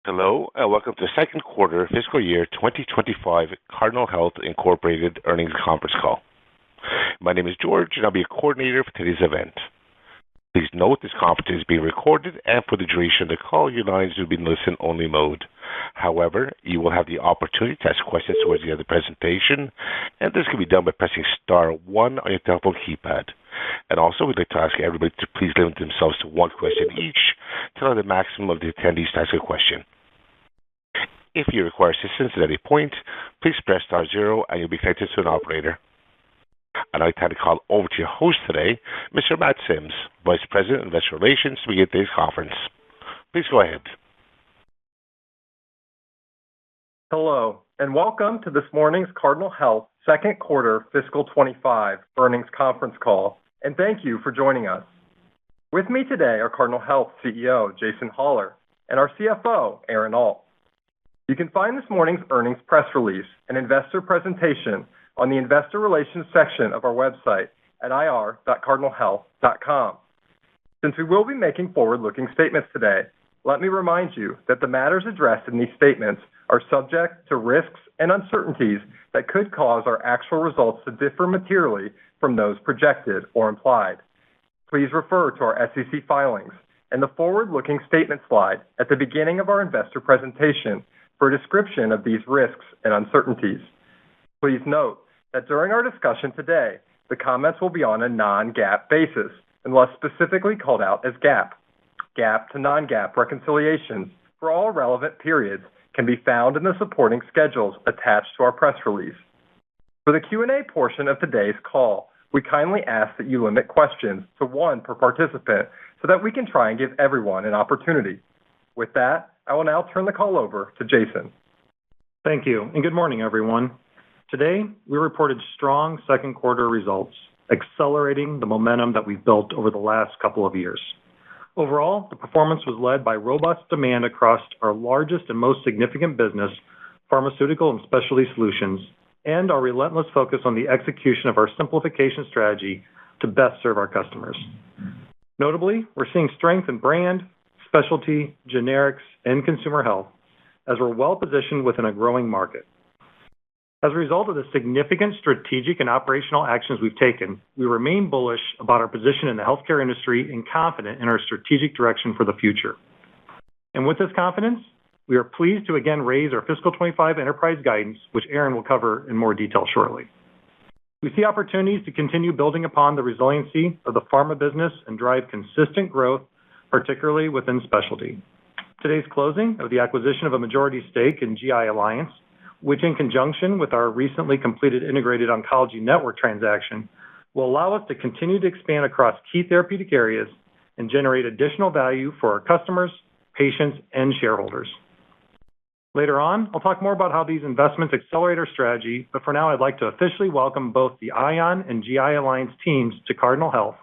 Hello, and welcome to the second quarter fiscal year 2025 Cardinal Health Incorporated earnings conference call. My name is George, and I'll be your coordinator for today's event. Please note this conference is being recorded, and for the duration of the call, your lines will be in listen-only mode. However, you will have the opportunity to ask questions towards the end of the presentation, and this can be done by pressing star 1 on your telephone keypad. And also, we'd like to ask everybody to please limit themselves to one question each to allow the maximum of the attendees to ask a question. If you require assistance at any point, please press star 0 and you'll be connected to an operator. I'd like to hand the call over to your host today, Mr. Matt Sims, Vice President of Investor Relations, to begin today's conference. Please go ahead. Hello, and welcome to this morning's Cardinal Health second quarter fiscal 25 earnings conference call, and thank you for joining us. With me today are Cardinal Health CEO Jason Hollar and our CFO Aaron Alt. You can find this morning's earnings press release and investor presentation on the Investor Relations section of our website at ir.cardinalhealth.com. Since we will be making forward-looking statements today, let me remind you that the matters addressed in these statements are subject to risks and uncertainties that could cause our actual results to differ materially from those projected or implied. Please refer to our SEC filings and the forward-looking statement slide at the beginning of our investor presentation for a description of these risks and uncertainties. Please note that during our discussion today, the comments will be on a non-GAAP basis unless specifically called out as GAAP. GAAP to non-GAAP reconciliations for all relevant periods can be found in the supporting schedules attached to our press release. For the Q&A portion of today's call, we kindly ask that you limit questions to one per participant so that we can try and give everyone an opportunity. With that, I will now turn the call over to Jason. Thank you, and good morning, everyone. Today, we reported strong second quarter results, accelerating the momentum that we've built over the last couple of years. Overall, the performance was led by robust demand across our largest and most significant business, Pharmaceutical and Specialty Solutions, and our relentless focus on the execution of our simplification strategy to best serve our customers. Notably, we're seeing strength in brand, specialty, generics, and consumer health, as we're well-positioned within a growing market. As a result of the significant strategic and operational actions we've taken, we remain bullish about our position in the healthcare industry and confident in our strategic direction for the future. And with this confidence, we are pleased to again raise our fiscal 25 enterprise guidance, which Aaron will cover in more detail shortly. We see opportunities to continue building upon the resiliency of the pharma business and drive consistent growth, particularly within specialty. Today's closing of the acquisition of a majority stake in GI Alliance, which in conjunction with our recently completed integrated oncology network transaction, will allow us to continue to expand across key therapeutic areas and generate additional value for our customers, patients, and shareholders. Later on, I'll talk more about how these investments accelerate our strategy, but for now, I'd like to officially welcome both the ION and GI Alliance teams to Cardinal Health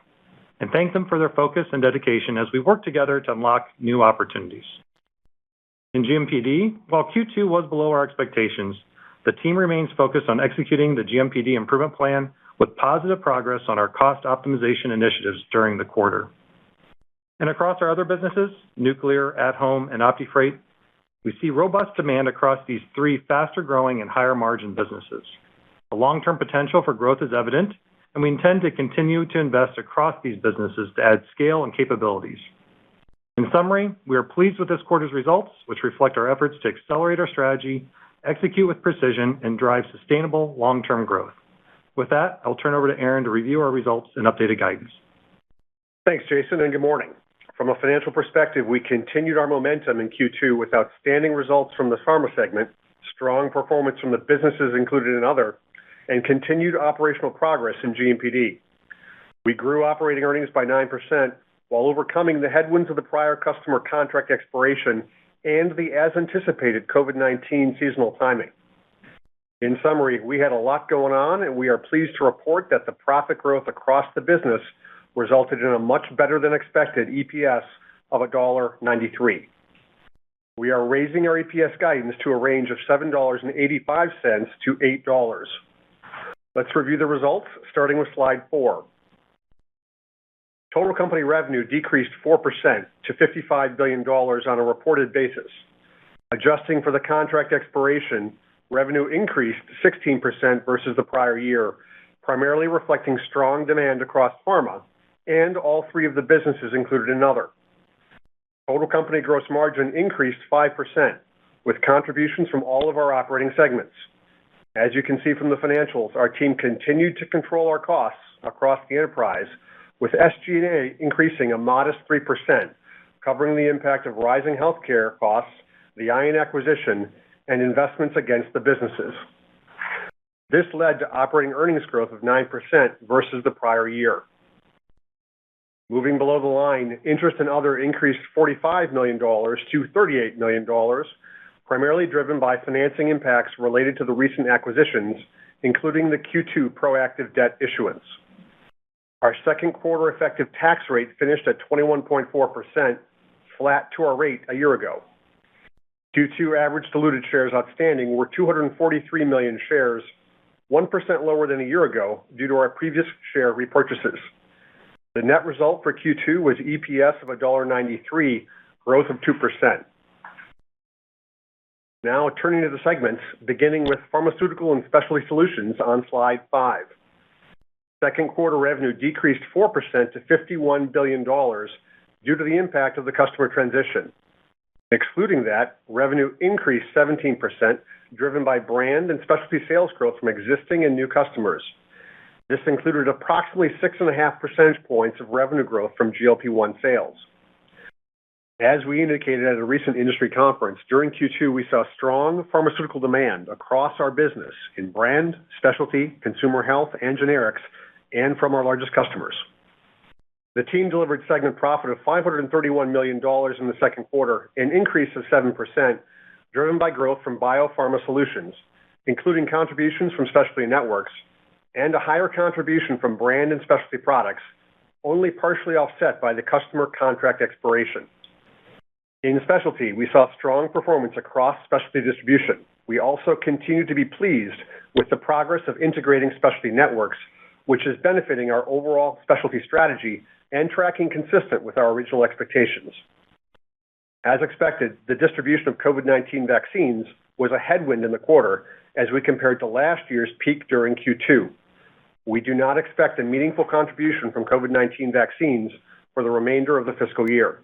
and thank them for their focus and dedication as we work together to unlock new opportunities. In GMPD, while Q2 was below our expectations, the team remains focused on executing the GMPD improvement plan with positive progress on our cost optimization initiatives during the quarter. And across our other businesses, nuclear, at-home, and OptiFreight, we see robust demand across these three faster-growing and higher-margin businesses. The long-term potential for growth is evident, and we intend to continue to invest across these businesses to add scale and capabilities. In summary, we are pleased with this quarter's results, which reflect our efforts to accelerate our strategy, execute with precision, and drive sustainable long-term growth. With that, I'll turn over to Aaron to review our results and updated guidance. Thanks, Jason, and good morning. From a financial perspective, we continued our momentum in Q2 with outstanding results from the pharma segment, strong performance from the businesses included in other, and continued operational progress in GMPD. We grew operating earnings by 9% while overcoming the headwinds of the prior customer contract expiration and the as-anticipated COVID-19 seasonal timing. In summary, we had a lot going on, and we are pleased to report that the profit growth across the business resulted in a much better-than-expected EPS of $1.93. We are raising our EPS guidance to a range of $7.85 to $8. Let's review the results, starting with slide 4. Total company revenue decreased 4% to $55 billion on a reported basis. Adjusting for the contract expiration, revenue increased 16% versus the prior year, primarily reflecting strong demand across pharma and all three of the businesses included in other. Total company gross margin increased 5%, with contributions from all of our operating segments. As you can see from the financials, our team continued to control our costs across the enterprise, with SG&A increasing a modest 3%, covering the impact of rising healthcare costs, the ION acquisition, and investments against the businesses. This led to operating earnings growth of 9% versus the prior year. Moving below the line, interest and other increased $45 million to $38 million, primarily driven by financing impacts related to the recent acquisitions, including the Q2 proactive debt issuance. Our second quarter effective tax rate finished at 21.4%, flat to our rate a year ago. Q2 average diluted shares outstanding were 243 million shares, 1% lower than a year ago due to our previous share repurchases. The net result for Q2 was EPS of $1.93, growth of 2%. Now turning to the segments, beginning with Pharmaceutical and Specialty Solutions on slide 5. Second quarter revenue decreased 4% to $51 billion due to the impact of the customer transition. Excluding that, revenue increased 17%, driven by brand and specialty sales growth from existing and new customers. This included approximately 6.5 percentage points of revenue growth from GLP-1 sales. As we indicated at a recent industry conference, during Q2 we saw strong pharmaceutical demand across our business in brand, specialty, consumer health, and generics, and from our largest customers. The team delivered segment profit of $531 million in the second quarter, an increase of 7%, driven by growth from biopharma solutions, including contributions from specialty networks, and a higher contribution from brand and specialty products, only partially offset by the customer contract expiration. In specialty, we saw strong performance across specialty distribution. We also continue to be pleased with the progress of integrating specialty networks, which is benefiting our overall specialty strategy and tracking consistent with our original expectations. As expected, the distribution of COVID-19 vaccines was a headwind in the quarter as we compared to last year's peak during Q2. We do not expect a meaningful contribution from COVID-19 vaccines for the remainder of the fiscal year.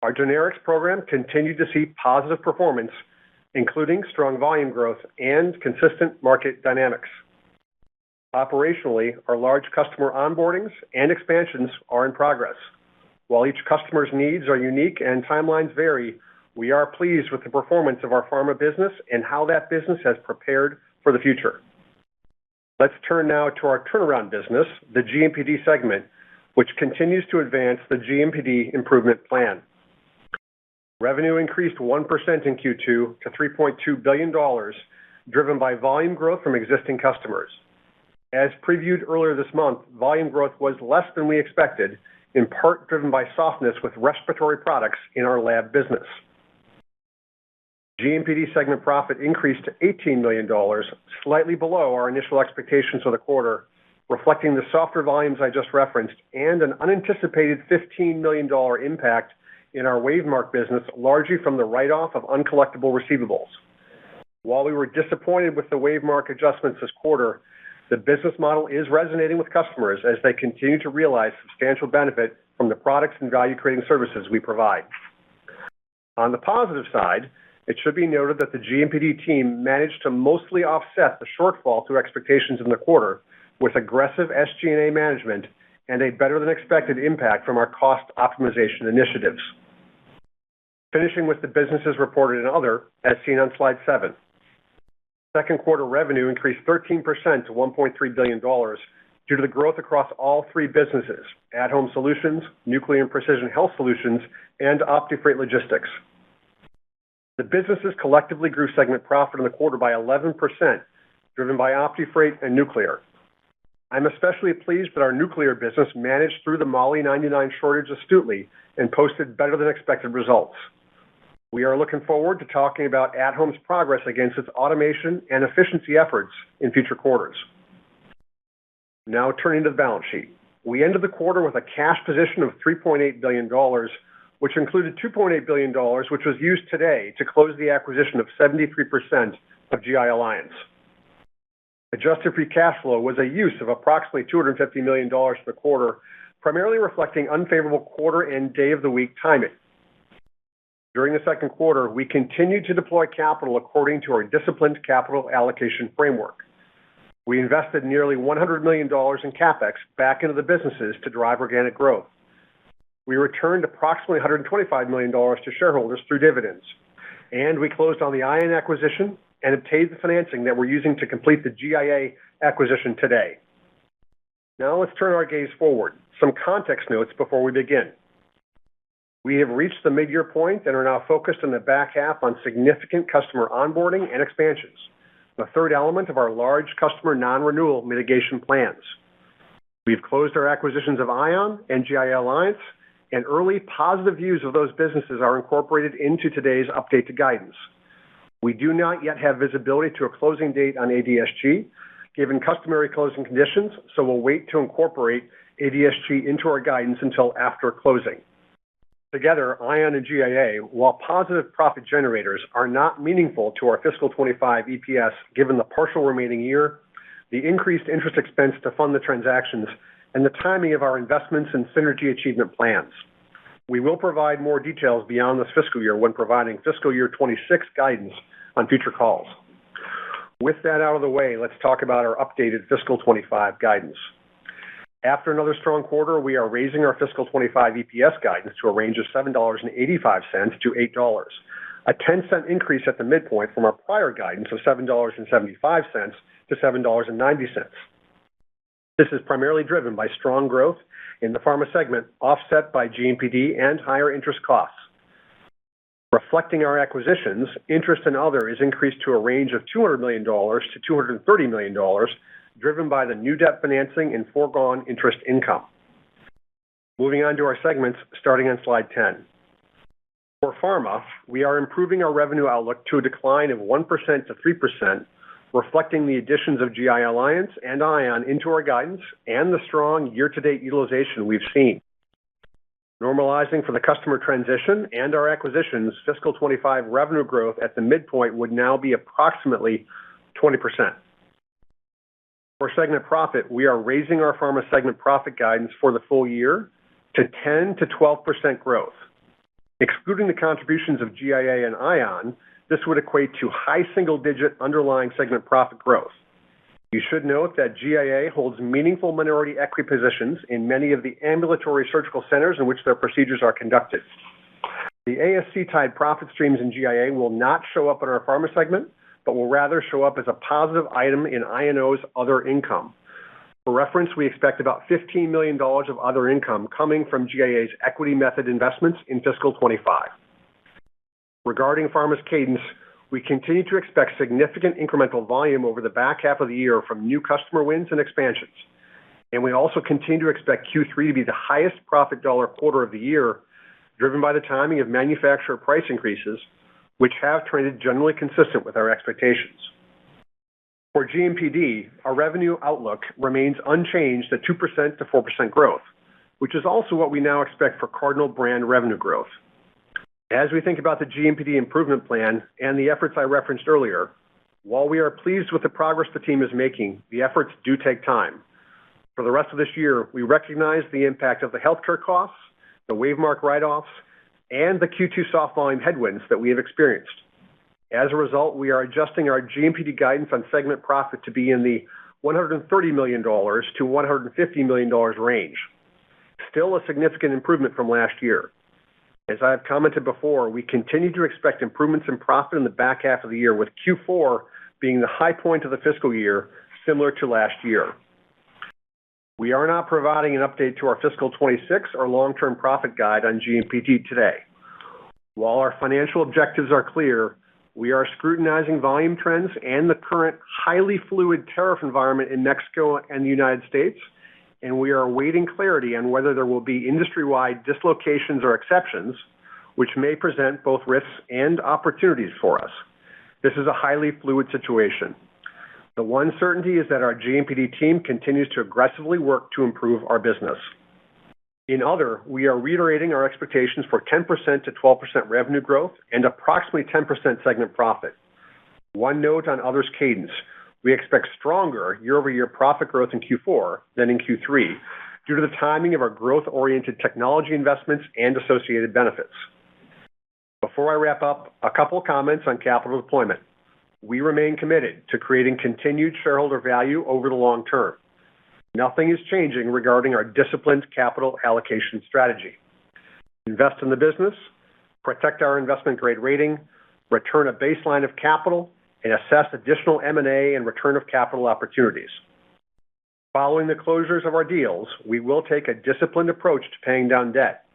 Our generics program continued to see positive performance, including strong volume growth and consistent market dynamics. Operationally, our large customer onboardings and expansions are in progress. While each customer's needs are unique and timelines vary, we are pleased with the performance of our pharma business and how that business has prepared for the future. Let's turn now to our turnaround business, the GMPD segment, which continues to advance the GMPD improvement plan. Revenue increased 1% in Q2 to $3.2 billion, driven by volume growth from existing customers. As previewed earlier this month, volume growth was less than we expected, in part driven by softness with respiratory products in our lab business. GMPD segment profit increased to $18 million, slightly below our initial expectations for the quarter, reflecting the softer volumes I just referenced and an unanticipated $15 million impact in our WaveMark business, largely from the write-off of uncollectible receivables. While we were disappointed with the WaveMark adjustments this quarter, the business model is resonating with customers as they continue to realize substantial benefit from the products and value-creating services we provide. On the positive side, it should be noted that the GMPD team managed to mostly offset the shortfall to expectations in the quarter with aggressive SG&A management and a better-than-expected impact from our cost optimization initiatives. Finishing with the businesses reported in other, as seen on slide 7. Second quarter revenue increased 13% to $1.3 billion due to the growth across all three businesses, at-home solutions, nuclear and precision health solutions, and OptiFreight Logistics. The businesses collectively grew segment profit in the quarter by 11%, driven by OptiFreight and nuclear. I'm especially pleased that our nuclear business managed through the Moly-99 shortage astutely and posted better-than-expected results. We are looking forward to talking about at-home's progress against its automation and efficiency efforts in future quarters. Now turning to the balance sheet. We ended the quarter with a cash position of $3.8 billion, which included $2.8 billion, which was used today to close the acquisition of 73% of GI Alliance. Adjusted free cash flow was a use of approximately $250 million for the quarter, primarily reflecting unfavorable quarter and day of the week timing. During the second quarter, we continued to deploy capital according to our disciplined capital allocation framework. We invested nearly $100 million in CapEx back into the businesses to drive organic growth. We returned approximately $125 million to shareholders through dividends, and we closed on the ION acquisition and obtained the financing that we're using to complete the GIA acquisition today. Now let's turn our gaze forward. Some context notes before we begin. We have reached the mid-year point and are now focused in the back half on significant customer onboarding and expansions, the third element of our large customer non-renewal mitigation plans. We've closed our acquisitions of ION and GI Alliance, and early positive views of those businesses are incorporated into today's update to guidance. We do not yet have visibility to a closing date on ADSG, given customary closing conditions, so we'll wait to incorporate ADSG into our guidance until after closing. Together, ION and GIA, while positive profit generators, are not meaningful to our fiscal 25 EPS given the partial remaining year, the increased interest expense to fund the transactions, and the timing of our investments and synergy achievement plans. We will provide more details beyond this fiscal year when providing fiscal year 26 guidance on future calls. With that out of the way, let's talk about our updated fiscal 25 guidance. After another strong quarter, we are raising our fiscal 25 EPS guidance to a range of $7.85 to $8, a 10-cent increase at the midpoint from our prior guidance of $7.75 to $7.90. This is primarily driven by strong growth in the pharma segment, offset by GMPD and higher interest costs. Reflecting our acquisitions, interest and other is increased to a range of $200 million to $230 million, driven by the new debt financing and foregone interest income. Moving on to our segments, starting on slide 10. For pharma, we are improving our revenue outlook to a decline of 1% to 3%, reflecting the additions of GI Alliance and ION into our guidance and the strong year-to-date utilization we've seen. Normalizing for the customer transition and our acquisitions, fiscal 25 revenue growth at the midpoint would now be approximately 20%. For segment profit, we are raising our pharma segment profit guidance for the full year to 10 to 12% growth. Excluding the contributions of GIA and ION, this would equate to high single-digit underlying segment profit growth. You should note that GIA holds meaningful minority equity positions in many of the ambulatory surgical centers in which their procedures are conducted. The ASC-tied profit streams in GIA will not show up in our pharma segment, but will rather show up as a positive item in I&O's other income. For reference, we expect about $15 million of other income coming from GIA's equity method investments in fiscal 25. Regarding pharma's cadence, we continue to expect significant incremental volume over the back half of the year from new customer wins and expansions. And we also continue to expect Q3 to be the highest profit dollar quarter of the year, driven by the timing of manufacturer price increases, which have trended generally consistent with our expectations. For GMPD, our revenue outlook remains unchanged at 2% to 4% growth, which is also what we now expect for Cardinal brand revenue growth. As we think about the GMPD improvement plan and the efforts I referenced earlier, while we are pleased with the progress the team is making, the efforts do take time. For the rest of this year, we recognize the impact of the healthcare costs, the Wavemark write-offs, and the Q2 soft volume headwinds that we have experienced. As a result, we are adjusting our GMPD guidance on segment profit to be in the $130 million to $150 million range. Still a significant improvement from last year. As I have commented before, we continue to expect improvements in profit in the back half of the year, with Q4 being the high point of the fiscal year, similar to last year. We are not providing an update to our fiscal 26 or long-term profit guide on GMPD today. While our financial objectives are clear, we are scrutinizing volume trends and the current highly fluid tariff environment in Mexico and the United States, and we are awaiting clarity on whether there will be industry-wide dislocations or exceptions, which may present both risks and opportunities for us. This is a highly fluid situation. The one certainty is that our GMPD team continues to aggressively work to improve our business. In other, we are reiterating our expectations for 10% to 12% revenue growth and approximately 10% segment profit. One note on others' cadence. We expect stronger year-over-year profit growth in Q4 than in Q3 due to the timing of our growth-oriented technology investments and associated benefits. Before I wrap up, a couple of comments on capital deployment. We remain committed to creating continued shareholder value over the long term. Nothing is changing regarding our disciplined capital allocation strategy. Invest in the business, protect our investment grade rating, return a baseline of capital, and assess additional M&A and return of capital opportunities. Following the closures of our deals, we will take a disciplined approach to paying down debt.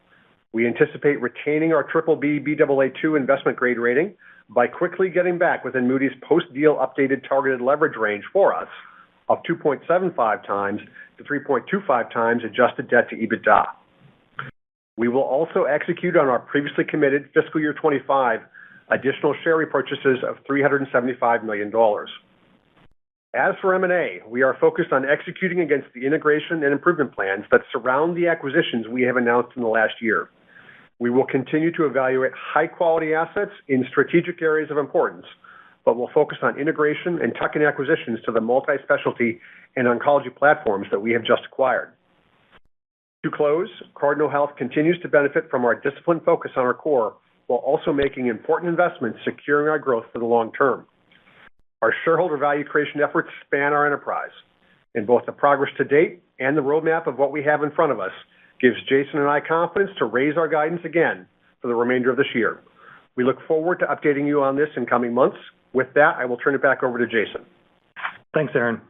We anticipate retaining our BBB/Baa2 investment grade rating by quickly getting back within Moody's post-deal updated targeted leverage range for us of 2.75 times to 3.25 times adjusted debt to EBITDA. We will also execute on our previously committed fiscal year 25 additional share repurchases of $375 million. As for M&A, we are focused on executing against the integration and improvement plans that surround the acquisitions we have announced in the last year. We will continue to evaluate high-quality assets in strategic areas of importance, but will focus on integration and tuck-in acquisitions to the multi-specialty and oncology platforms that we have just acquired. To close, Cardinal Health continues to benefit from our disciplined focus on our core, while also making important investments securing our growth for the long term. Our shareholder value creation efforts span our enterprise, and both the progress to date and the roadmap of what we have in front of us gives Jason and I confidence to raise our guidance again for the remainder of this year. We look forward to updating you on this in coming months. With that, I will turn it back over to Jason. Thanks, Aaron.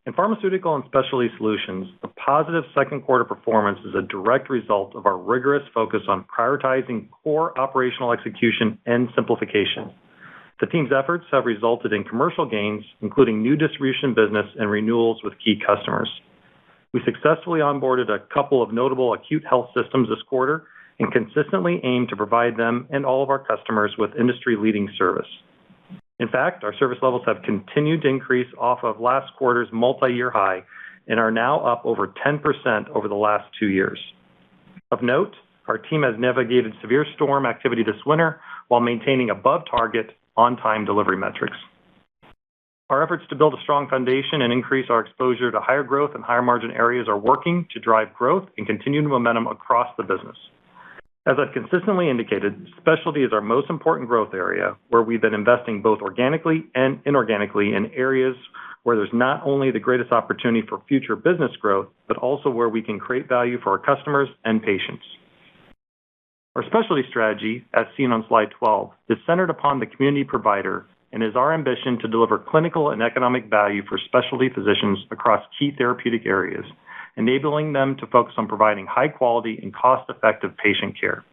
In Pharmaceutical and Specialty Solutions, the positive second quarter performance is a direct result of our rigorous focus on prioritizing core operational execution and simplification. The team's efforts have resulted in commercial gains, including new distribution business and renewals with key customers. We successfully onboarded a couple of notable acute health systems this quarter and consistently aim to provide them and all of our customers with industry-leading service. In fact, our service levels have continued to increase off of last quarter's multi-year high and are now up over 10% over the last 2 years. Of note, our team has navigated severe storm activity this winter while maintaining above target on-time delivery metrics. Our efforts to build a strong foundation and increase our exposure to higher growth and higher margin areas are working to drive growth and continued momentum across the business. As I've consistently indicated, specialty is our most important growth area, where we've been investing both organically and inorganically in areas where there's not only the greatest opportunity for future business growth, but also where we can create value for our customers and patients. Our specialty strategy, as seen on slide 12, is centered upon the community provider and is our ambition to deliver clinical and economic value for specialty physicians across key therapeutic areas, enabling them to focus on providing high-quality and cost-effective patient care.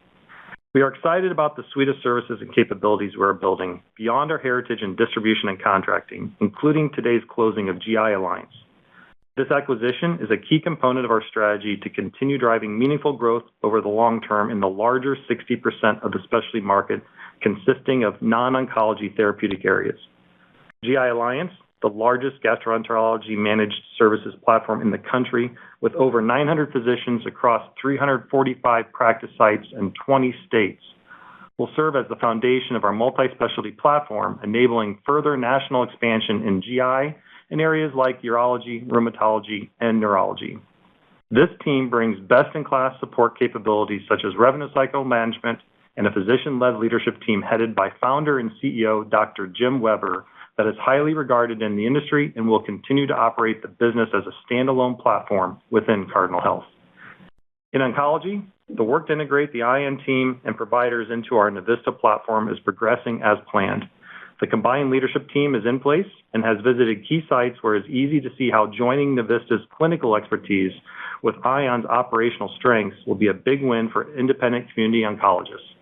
We are excited about the suite of services and capabilities we are building beyond our heritage in distribution and contracting, including today's closing of GI Alliance. This acquisition is a key component of our strategy to continue driving meaningful growth over the long term in the larger 60% of the specialty market consisting of non-oncology therapeutic areas. GI Alliance, the largest gastroenterology managed services platform in the country with over 900 physicians across 345 practice sites in 20 states, will serve as the foundation of our multi-specialty platform, enabling further national expansion in GI in areas like urology, rheumatology, and neurology. This team brings best-in-class support capabilities such as revenue cycle management and a physician-led leadership team headed by founder and CEO Dr. Jim Weber that is highly regarded in the industry and will continue to operate the business as a standalone platform within Cardinal Health. In oncology, the work to integrate the IN team and providers into our Navista platform is progressing as planned. The combined leadership team is in place and has visited key sites where it's easy to see how joining Navista's clinical expertise with ION's operational strengths will be a big win for independent community oncologists.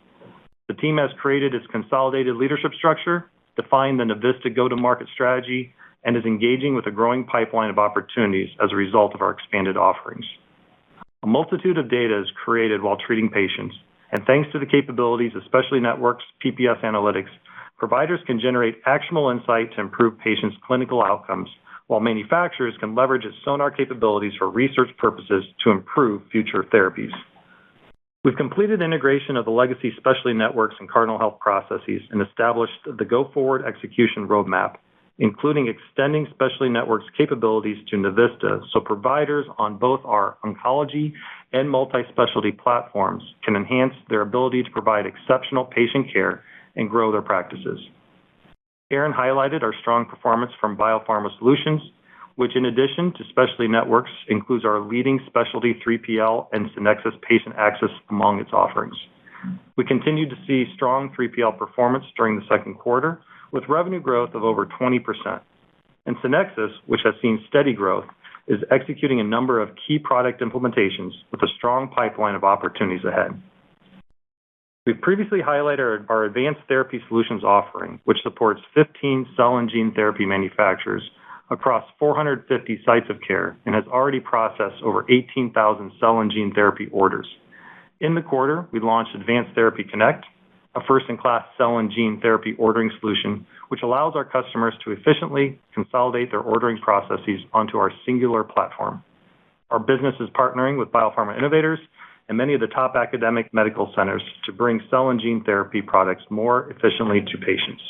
The team has created its consolidated leadership structure, defined the Navista go-to-market strategy, and is engaging with a growing pipeline of opportunities as a result of our expanded offerings. A multitude of data is created while treating patients, and thanks to the capabilities of Specialty Networks, PPS Analytics, providers can generate actionable insight to improve patients' clinical outcomes, while manufacturers can leverage its sonar capabilities for research purposes to improve future therapies. We've completed integration of the legacy specialty networks and Cardinal Health processes and established the go-forward execution roadmap, including extending specialty networks capabilities to Navista so providers on both our oncology and multi-specialty platforms can enhance their ability to provide exceptional patient care and grow their practices. Aaron highlighted our strong performance from Biopharma Solutions, which in addition to specialty networks includes our leading specialty 3PL and Synexus patient access among its offerings. We continue to see strong 3PL performance during the second quarter with revenue growth of over 20%. And Synexus, which has seen steady growth, is executing a number of key product implementations with a strong pipeline of opportunities ahead. We've previously highlighted our Advanced Therapy Solutions offering, which supports 15 cell and gene therapy manufacturers across 450 sites of care and has already processed over 18,000 cell and gene therapy orders. In the quarter, we launched Advanced Therapy Connect, a first-in-class cell and gene therapy ordering solution, which allows our customers to efficiently consolidate their ordering processes onto our singular platform. Our business is partnering with biopharma innovators and many of the top academic medical centers to bring cell and gene therapy products more efficiently to patients.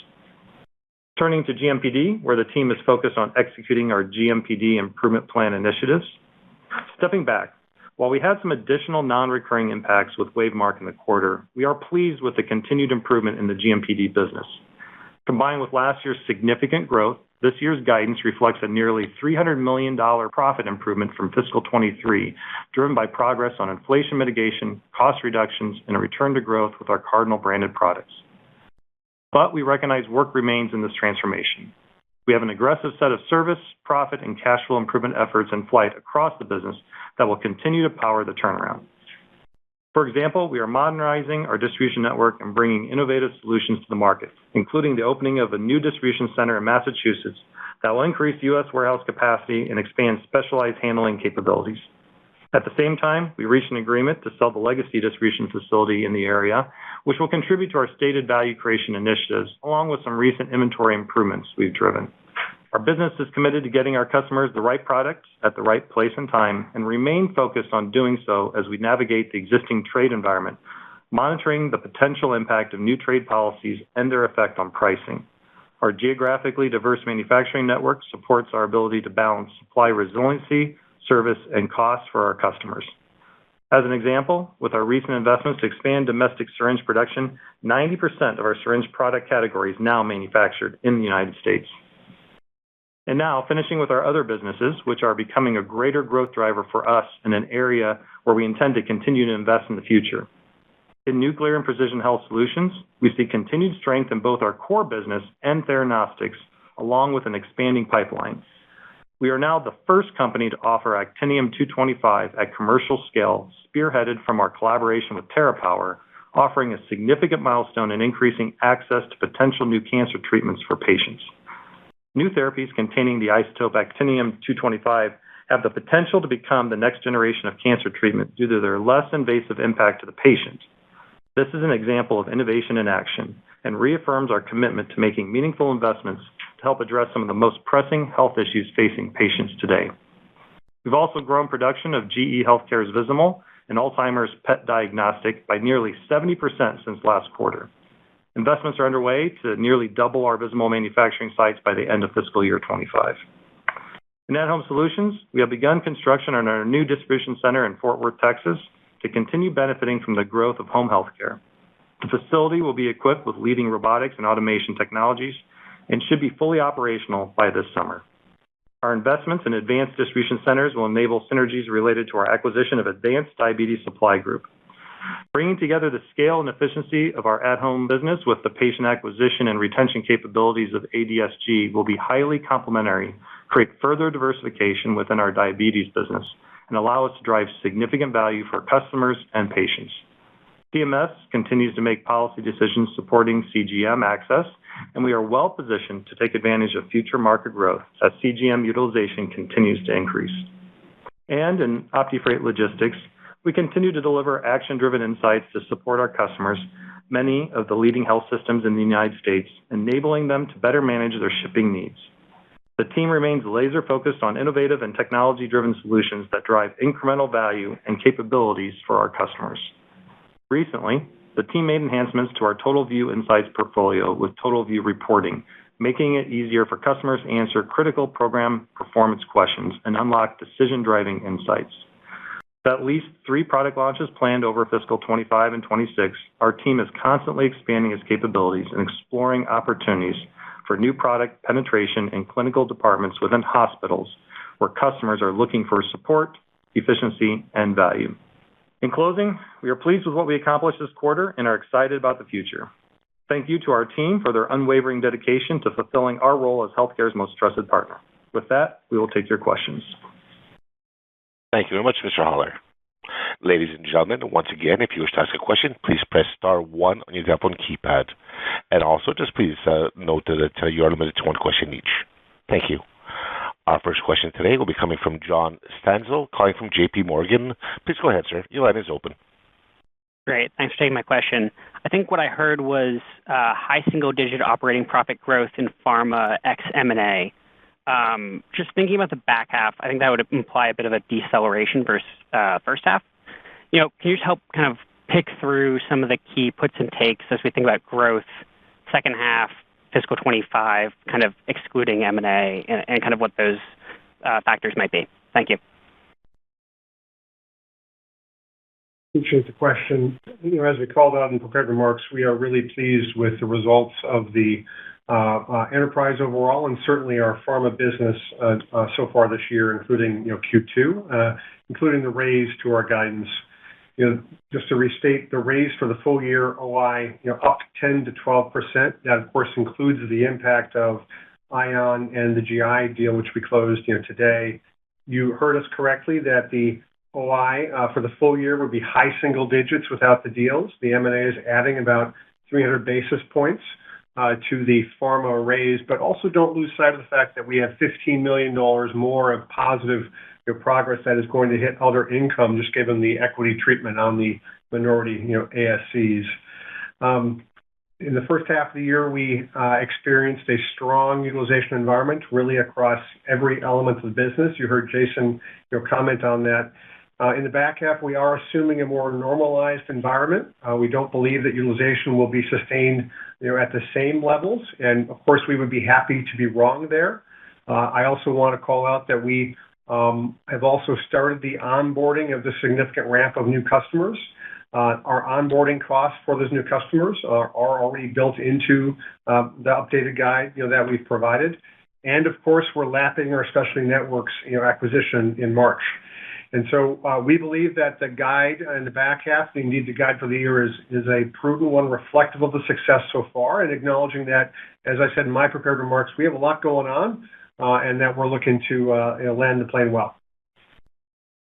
Turning to GMPD, where the team is focused on executing our GMPD improvement plan initiatives. Stepping back, while we had some additional non-recurring impacts with WaveMark in the quarter, we are pleased with the continued improvement in the GMPD business. Combined with last year's significant growth, this year's guidance reflects a nearly $300 million profit improvement from fiscal 23, driven by progress on inflation mitigation, cost reductions, and a return to growth with our Cardinal branded products. But we recognize work remains in this transformation. We have an aggressive set of service, profit, and cash flow improvement efforts in flight across the business that will continue to power the turnaround. For example, we are modernizing our distribution network and bringing innovative solutions to the market, including the opening of a new distribution center in Massachusetts that will increase U.S. warehouse capacity and expand specialized handling capabilities. At the same time, we reached an agreement to sell the legacy distribution facility in the area, which will contribute to our stated value creation initiatives, along with some recent inventory improvements we've driven. Our business is committed to getting our customers the right products at the right place and time, and remain focused on doing so as we navigate the existing trade environment, monitoring the potential impact of new trade policies and their effect on pricing. Our geographically diverse manufacturing network supports our ability to balance supply resiliency, service, and costs for our customers. As an example, with our recent investments to expand domestic syringe production, 90% of our syringe product category is now manufactured in the United States. And now, finishing with our other businesses, which are becoming a greater growth driver for us in an area where we intend to continue to invest in the future. In Nuclear and Precision Health Solutions, we see continued strength in both our core business and theranostics, along with an expanding pipeline. We are now the first company to offer Actinium-225 at commercial scale, spearheaded from our collaboration with TerraPower, offering a significant milestone in increasing access to potential new cancer treatments for patients. New therapies containing the isotope Actinium-225 have the potential to become the next generation of cancer treatment due to their less invasive impact to the patient. This is an example of innovation in action and reaffirms our commitment to making meaningful investments to help address some of the most pressing health issues facing patients today. We've also grown production of GE Healthcare's Vizamyl and Alzheimer's PET diagnostic by nearly 70% since last quarter. Investments are underway to nearly double our Vizamyl manufacturing sites by the end of fiscal year 25. In At-Home Solutions, we have begun construction on our new distribution center in Fort Worth, Texas, to continue benefiting from the growth of home health care. The facility will be equipped with leading robotics and automation technologies and should be fully operational by this summer. Our investments in advanced distribution centers will enable synergies related to our acquisition of Advanced Diabetes Supply Group. Bringing together the scale and efficiency of our at-home business with the patient acquisition and retention capabilities of ADSG will be highly complementary, create further diversification within our diabetes business, and allow us to drive significant value for customers and patients. CMS continues to make policy decisions supporting CGM access, and we are well positioned to take advantage of future market growth as CGM utilization continues to increase. And in OptiFreight Logistics, we continue to deliver action-driven insights to support our customers, many of the leading health systems in the United States, enabling them to better manage their shipping needs. The team remains laser-focused on innovative and technology-driven solutions that drive incremental value and capabilities for our customers. Recently, the team made enhancements to our Total View Insights portfolio with Total View reporting, making it easier for customers to answer critical program performance questions and unlock decision-driving insights. With at least 3 product launches planned over fiscal 25 and 26, our team is constantly expanding its capabilities and exploring opportunities for new product penetration in clinical departments within hospitals where customers are looking for support, efficiency, and value. In closing, we are pleased with what we accomplished this quarter and are excited about the future. Thank you to our team for their unwavering dedication to fulfilling our role as healthcare's most trusted partner. With that, we will take your questions. Thank you very much, Mr. Haller. Ladies and gentlemen, once again, if you wish to ask a question, please press star 1 on your telephone keypad. And also, just please note that you are limited to 1 question each. Thank you. Our first question today will be coming from John Stanzel, calling from J.P. Morgan. Please go ahead, sir. Your line is open. Great. Thanks for taking my question. I think what I heard was high single-digit operating profit growth in pharma ex M&A. Just thinking about the back half, I think that would imply a bit of a deceleration versus first half. Can you just help kind of pick through some of the key puts and takes as we think about growth, second half, fiscal 25, kind of excluding M&A, and kind of what those factors might be? Thank you. Appreciate the question. As we called out in prepared remarks, we are really pleased with the results of the enterprise overall, and certainly our pharma business so far this year, including Q2, including the raise to our guidance. Just to restate, the raise for the full year OI up 10 to 12%. That of course includes the impact of ION and the GI deal, which we closed today. You heard us correctly that the OI for the full year would be high single digits without the deals. The M&A is adding about 300 basis points to the pharma raise, but also don't lose sight of the fact that we have $15 million more of positive progress that is going to hit other income, just given the equity treatment on the minority ASCs. In the first half of the year, we experienced a strong utilization environment really across every element of the business. You heard Jason comment on that. In the back half, we are assuming a more normalized environment. We don't believe that utilization will be sustained at the same levels, and of course, we would be happy to be wrong there. I also want to call out that we have also started the onboarding of the significant ramp of new customers. Our onboarding costs for those new customers are already built into the updated guide that we've provided. And of course, we're lapping our Specialty Networks acquisition in March. And so we believe that the guide in the back half, indeed the guide for the year, is a prudent one, reflective of the success so far, and acknowledging that, as I said in my prepared remarks, we have a lot going on, and that we're looking to land the plane well.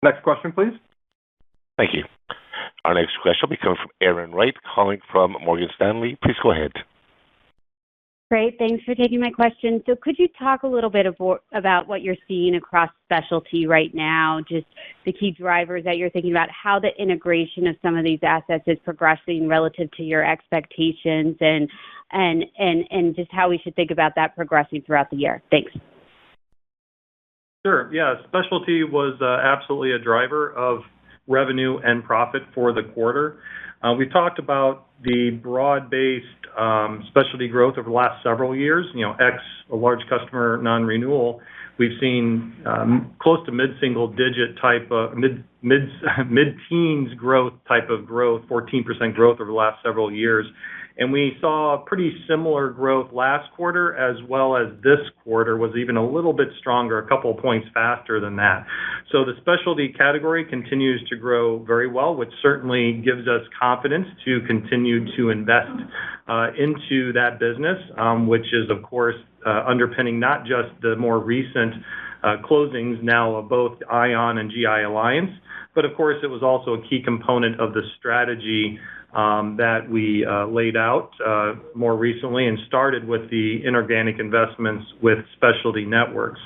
Next question, please. Thank you. Our next question will be coming from Erin Wright, calling from Morgan Stanley. Please go ahead. Great. Thanks for taking my question. So could you talk a little bit about what you're seeing across specialty right now, just the key drivers that you're thinking about, how the integration of some of these assets is progressing relative to your expectations, and just how we should think about that progressing throughout the year? Thanks. Sure. Yeah, specialty was absolutely a driver of revenue and profit for the quarter. We talked about the broad-based specialty growth over the last several years, ex a large customer non-renewal. We've seen close to mid-single digit type of mid-teens growth type of growth, 14% growth over the last several years. And we saw pretty similar growth last quarter, as well as this quarter was even a little bit stronger, a couple of points faster than that. So the specialty category continues to grow very well, which certainly gives us confidence to continue to invest into that business, which is, of course, underpinning not just the more recent closings now of both ION and GI Alliance, but of course it was also a key component of the strategy that we laid out more recently and started with the inorganic investments with Specialty Networks.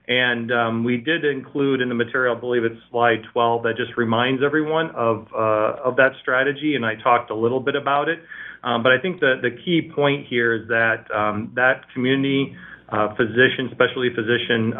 And we did include in the material, I believe it's slide 12, that just reminds everyone of that strategy, and I talked a little bit about it. But I think the key point here is that that community physician, specialty physician,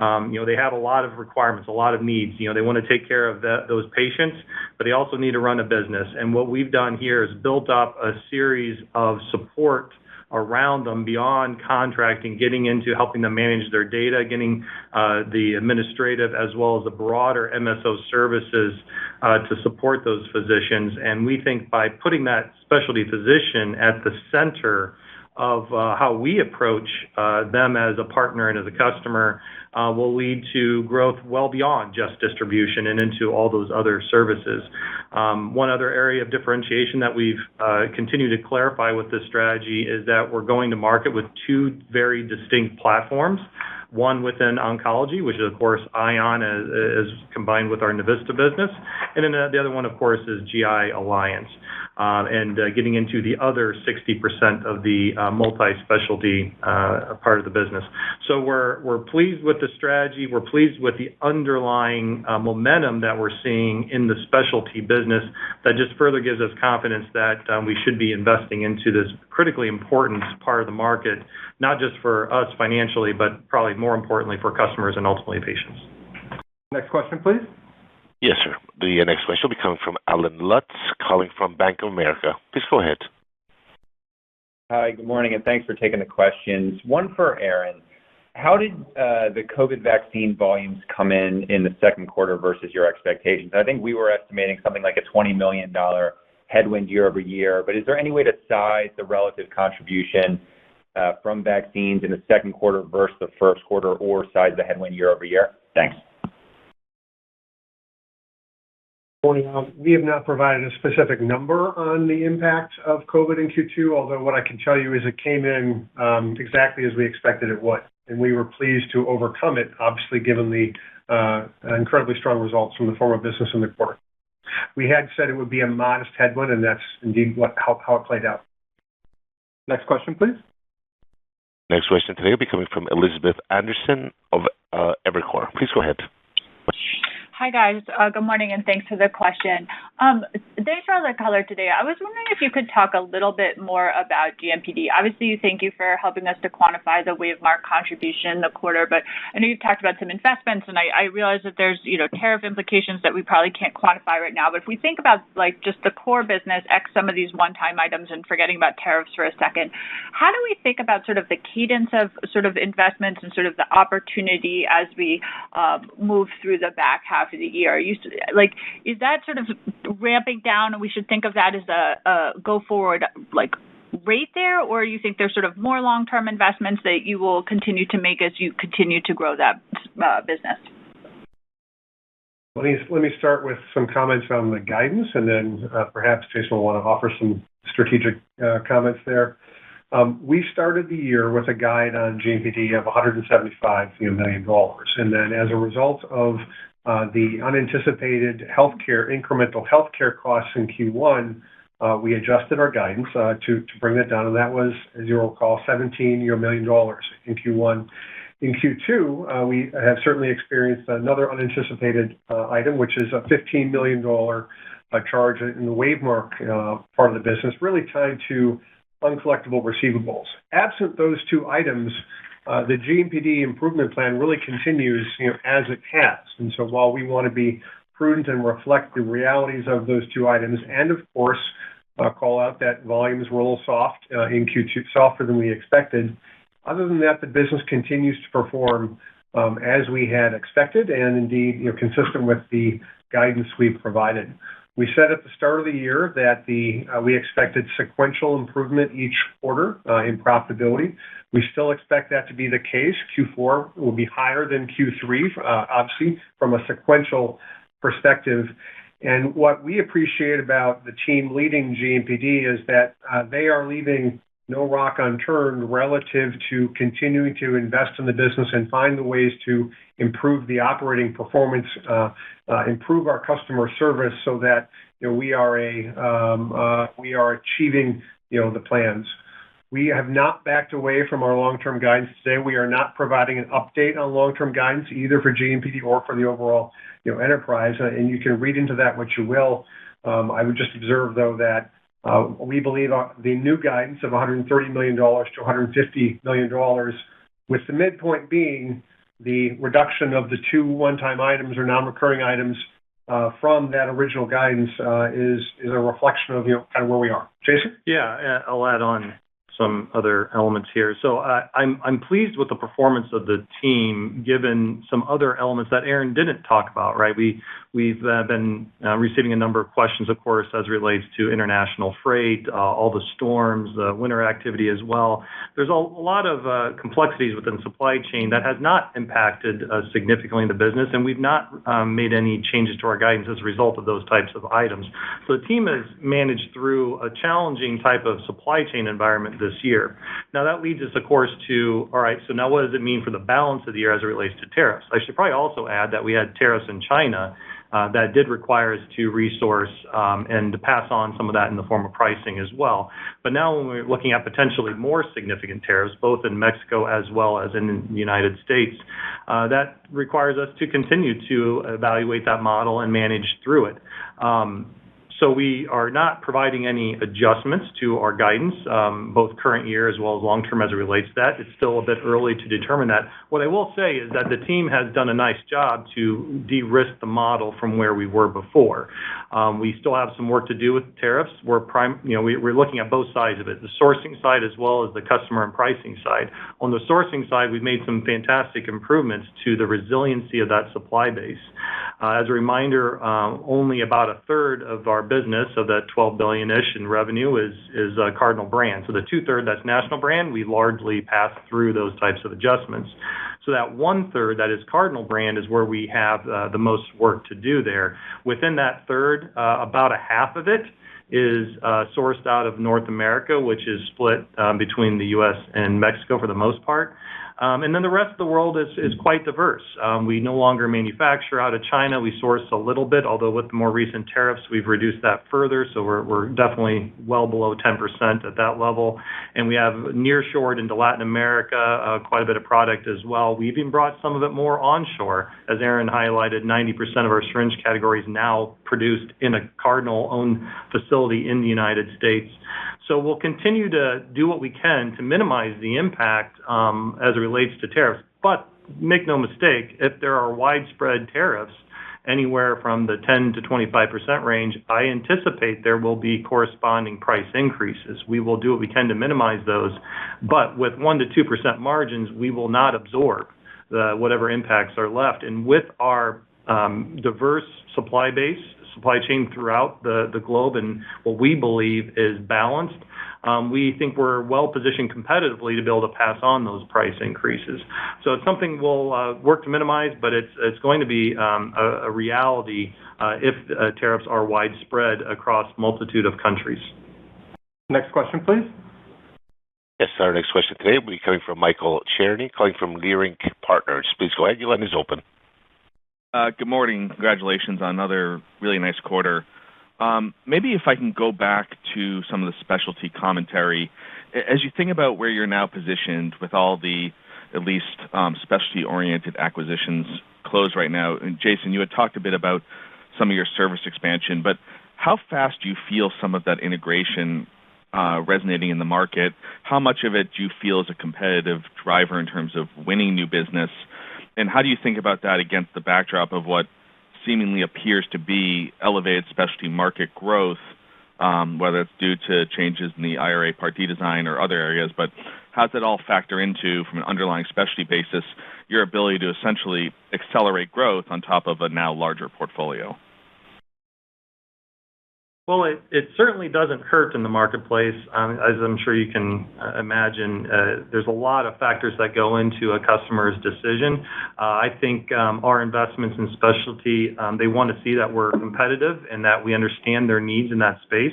they have a lot of requirements, a lot of needs. They want to take care of those patients, but they also need to run a business. And what we've done here is built up a series of support around them beyond contracting, getting into helping them manage their data, getting the administrative as well as the broader MSO services to support those physicians. And we think by putting that specialty physician at the center of how we approach them as a partner and as a customer will lead to growth well beyond just distribution and into all those other services. One other area of differentiation that we've continued to clarify with this strategy is that we're going to market with two very distinct platforms. One within oncology, which is, of course, ION is combined with our Navista business. And then the other one, of course, is GI Alliance, and getting into the other 60% of the multi-specialty part of the business. So we're pleased with the strategy. We're pleased with the underlying momentum that we're seeing in the specialty business that just further gives us confidence that we should be investing into this critically important part of the market, not just for us financially, but probably more importantly for customers and ultimately patients. Next question, please. Yes, sir. The next question will be coming from Alan Lutz, calling from Bank of America. Please go ahead. Hi, good morning, and thanks for taking the questions. One for Aaron. How did the COVID vaccine volumes come in the second quarter versus your expectations? I think we were estimating something like a $20 million headwind year over year, but is there any way to size the relative contribution from vaccines in the second quarter versus the first quarter, or size the headwind year over year? Thanks. We have not provided a specific number on the impact of COVID in Q2, although what I can tell you is it came in exactly as we expected it would. And we were pleased to overcome it, obviously, given the incredibly strong results from the pharma business in the quarter. We had said it would be a modest headwind, and that's indeed how it played out. Next question, please. Next question today will be coming from Elizabeth Anderson of Evercore. Please go ahead. Hi, guys. Good morning, and thanks for the question. Thanks for all the color today. I was wondering if you could talk a little bit more about GMPD. Obviously, thank you for helping us to quantify the WaveMark contribution in the quarter, but I know you've talked about some investments, and I realize that there's tariff implications that we probably can't quantify right now. But if we think about just the core business, X some of these one-time items, and forgetting about tariffs for a second, how do we think about sort of the cadence of sort of investments and sort of the opportunity as we move through the back half of the year? Is that sort of ramping down, and we should think of that as a go forward rate there, or you think there's sort of more long-term investments that you will continue to make as you continue to grow that business? Let me start with some comments on the guidance, and then perhaps Jason will want to offer some strategic comments there. We started the year with a guide on GMPD of $175 million, and then as a result of the unanticipated incremental healthcare costs in Q1, we adjusted our guidance to bring that down, and that was, as you'll recall, $17 million in Q1. In Q2, we have certainly experienced another unanticipated item, which is a $15 million charge in the WaveMark part of the business, really tied to uncollectible receivables. Absent those two items, the GMPD improvement plan really continues as it has. And so while we want to be prudent and reflect the realities of those two items, and of course, call out that volumes were a little soft in Q2, softer than we expected. Other than that, the business continues to perform as we had expected, and indeed consistent with the guidance we've provided. We said at the start of the year that we expected sequential improvement each quarter in profitability. We still expect that to be the case. Q4 will be higher than Q3, obviously, from a sequential perspective. And what we appreciate about the team leading GMPD is that they are leaving no rock unturned relative to continuing to invest in the business and find the ways to improve the operating performance, improve our customer service, so that we are achieving the plans. We have not backed away from our long-term guidance today. We are not providing an update on long-term guidance either for GMPD or for the overall enterprise, and you can read into that what you will. I would just observe, though, that we believe the new guidance of $130 million to $150 million with the midpoint being the reduction of the two one-time items or non-recurring items from that original guidance is a reflection of kind of where we are. Jason? Yeah, I'll add on some other elements here. So I'm pleased with the performance of the team, given some other elements that Aaron didn't talk about. Right, we've been receiving a number of questions, of course, as it relates to international freight, all the storms, the winter activity as well. There's a lot of complexities within supply chain that has not impacted significantly the business, and we've not made any changes to our guidance as a result of those types of items. So the team has managed through a challenging type of supply chain environment this year. Now that leads us, of course, to, all right, so now what does it mean for the balance of the year as it relates to tariffs? I should probably also add that we had tariffs in China that did require us to resource and to pass on some of that in the form of pricing as well. But now when we're looking at potentially more significant tariffs, both in Mexico as well as in the United States, that requires us to continue to evaluate that model and manage through it. So we are not providing any adjustments to our guidance, both current year as well as long-term as it relates to that. It's still a bit early to determine that. What I will say is that the team has done a nice job to de-risk the model from where we were before. We still have some work to do with tariffs. We're looking at both sides of it, the sourcing side as well as the customer and pricing side. On the sourcing side, we've made some fantastic improvements to the resiliency of that supply base. As a reminder, only about a third of our business, of that $12 billion-ish in revenue, is Cardinal brand. So the two-third that's national brand, we largely pass through those types of adjustments. So that one-third that is Cardinal brand is where we have the most work to do there. Within that third, about a half of it is sourced out of North America, which is split between the U.S. and Mexico for the most part. And then the rest of the world is quite diverse. We no longer manufacture out of China. We source a little bit, although with the more recent tariffs, we've reduced that further. So we're definitely well below 10% at that level. And we have nearshored into Latin America, quite a bit of product as well. We've even brought some of it more onshore. As Aaron highlighted, 90% of our syringe category is now produced in a Cardinal-owned facility in the United States. So we'll continue to do what we can to minimize the impact as it relates to tariffs. But make no mistake, if there are widespread tariffs anywhere from the 10 to 25% range, I anticipate there will be corresponding price increases. We will do what we can to minimize those. But with 1 to 2% margins, we will not absorb whatever impacts are left. And with our diverse supply chain throughout the globe and what we believe is balanced, we think we're well positioned competitively to be able to pass on those price increases. So it's something we'll work to minimize, but it's going to be a reality if tariffs are widespread across multitude of countries. Next question, please. Yes, our next question today will be coming from Michael Cherny, calling from Leerink Partners. Please go ahead. Your line is open. Good morning. Congratulations on another really nice quarter. Maybe if I can go back to some of the specialty commentary, as you think about where you're now positioned with all the, at least specialty-oriented acquisitions closed right now, and Jason, you had talked a bit about some of your service expansion, but how fast do you feel some of that integration resonating in the market? How much of it do you feel is a competitive driver in terms of winning new business? And how do you think about that against the backdrop of what seemingly appears to be elevated specialty market growth, whether it's due to changes in the IRA Part D design or other areas, but how does that all factor into, from an underlying specialty basis, your ability to essentially accelerate growth on top of a now larger portfolio? Well, it certainly doesn't hurt in the marketplace. As I'm sure you can imagine, there's a lot of factors that go into a customer's decision. I think our investments in specialty, they want to see that we're competitive and that we understand their needs in that space,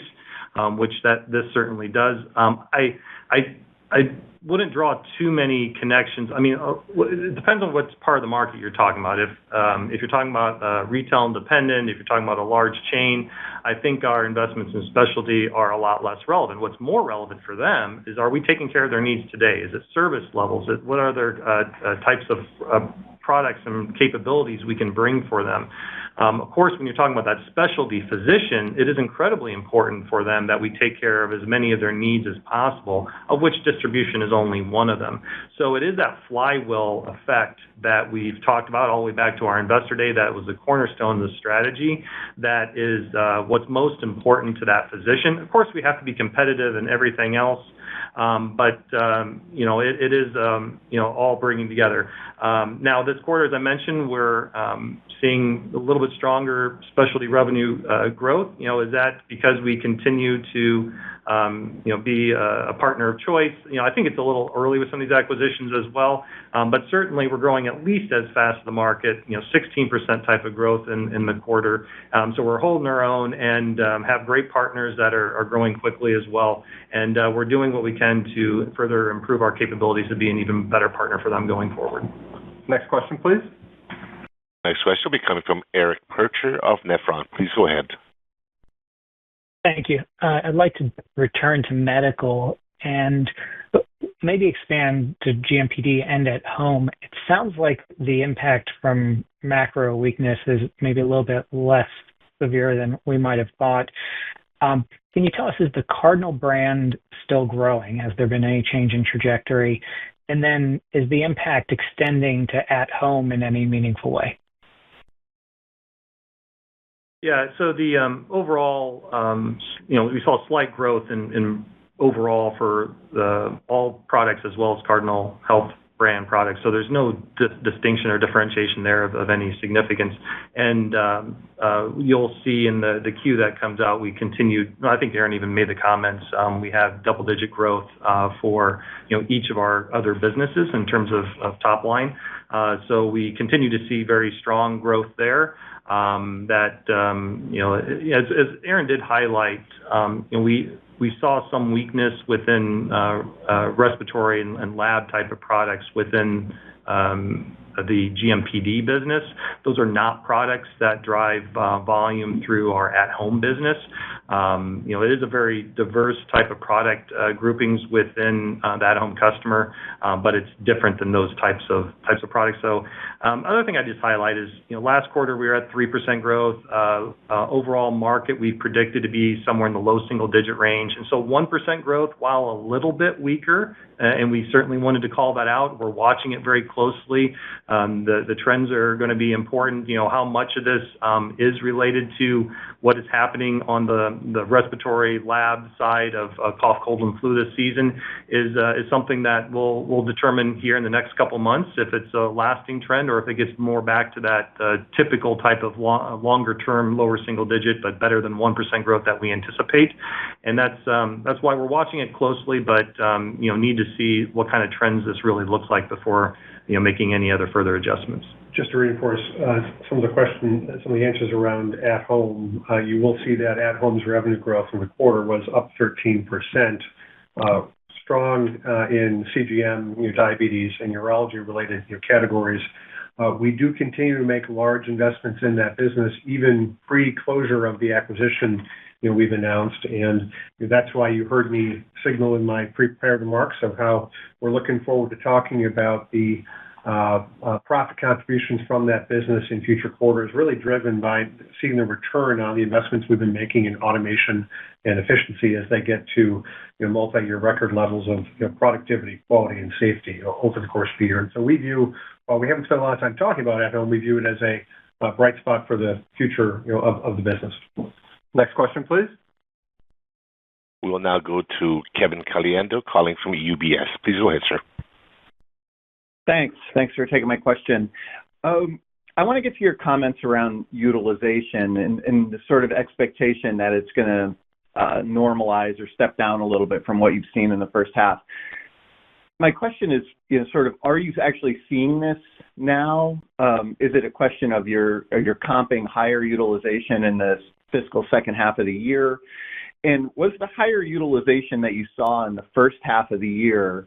which this certainly does. I wouldn't draw too many connections. I mean, it depends on what part of the market you're talking about. If you're talking about retail independent, if you're talking about a large chain, I think our investments in specialty are a lot less relevant. What's more relevant for them is, are we taking care of their needs today? Is it service levels? What are their types of products and capabilities we can bring for them. Of course, when you're talking about that specialty physician, it is incredibly important for them that we take care of as many of their needs as possible, of which distribution is only one of them. So it is that flywheel effect that we've talked about all the way back to our investor day. That was the cornerstone of the strategy. That is what's most important to that physician. Of course, we have to be competitive in everything else. But it is all bringing together. Now, this quarter, as I mentioned, we're seeing a little bit stronger specialty revenue growth. Is that because we continue to be a partner of choice? I think it's a little early with some of these acquisitions as well, but certainly we're growing at least as fast as the market. 16% type of growth in the quarter. So we're holding our own and have great partners that are growing quickly as well. And we're doing what we can to further improve our capabilities to be an even better partner for them going forward. Next question, please. Next question will be coming from Eric Percher of Nephron. Please go ahead. Thank you. I'd like to return to medical and maybe expand to GMPD and at home. It sounds like the impact from macro weakness is maybe a little bit less severe than we might have thought. Can you tell us, is the Cardinal brand still growing? Has there been any change in trajectory? And then is the impact extending to at home in any meaningful way? Yeah, so the overall, we saw slight growth in overall for all products as well as Cardinal Health brand products. So there's no distinction or differentiation there of any significance. And you'll see in the Q that comes out, we continued. I think Aaron even made the comments. We have double-digit growth for each of our other businesses in terms of top line. So we continue to see very strong growth there. As Aaron did highlight, we saw some weakness within respiratory and lab type of products within the GMPD business. Those are not products that drive volume through our at-home business. It is a very diverse type of product groupings within the at-home customer, but it's different than those types of products. So other thing I just highlight is, last quarter we were at 3% growth. Overall market we predicted to be somewhere in the low single-digit range. And so 1% growth, while a little bit weaker, and we certainly wanted to call that out. We're watching it very closely. The trends are going to be important. How much of this is related to what is happening on the respiratory lab side of cough, cold, and flu this season is something that we'll determine here in the next couple months if it's a lasting trend or if it gets more back to that typical type of longer term, lower single digit, but better than 1% growth that we anticipate. And that's why we're watching it closely, but need to see what kind of trends this really looks like before making any other further adjustments. Just to reinforce some of the answers around at home, you will see that at home's revenue growth in the quarter was up 13%, strong in CGM, diabetes, and urology related categories. We do continue to make large investments in that business, even pre-closure of the acquisition we've announced, and that's why you heard me signal in my prepared remarks of how we're looking forward to talking about the profit contributions from that business in future quarters, really driven by seeing the return on the investments we've been making in automation and efficiency as they get to multi-year record levels of productivity, quality, and safety over the course of the year. And so we view, while we haven't spent a lot of time talking about at home, we view it as a bright spot for the future of the business. Next question, please. We will now go to Kevin Caliendo calling from UBS. Please go ahead, sir. Thanks for taking my question. I want to get to your comments around utilization and the sort of expectation that it's going to normalize or step down a little bit from what you've seen in the first half. My question is, are you actually seeing this now? Is it a question of you're comping higher utilization in the fiscal second half of the year? And was the higher utilization that you saw in the first half of the year,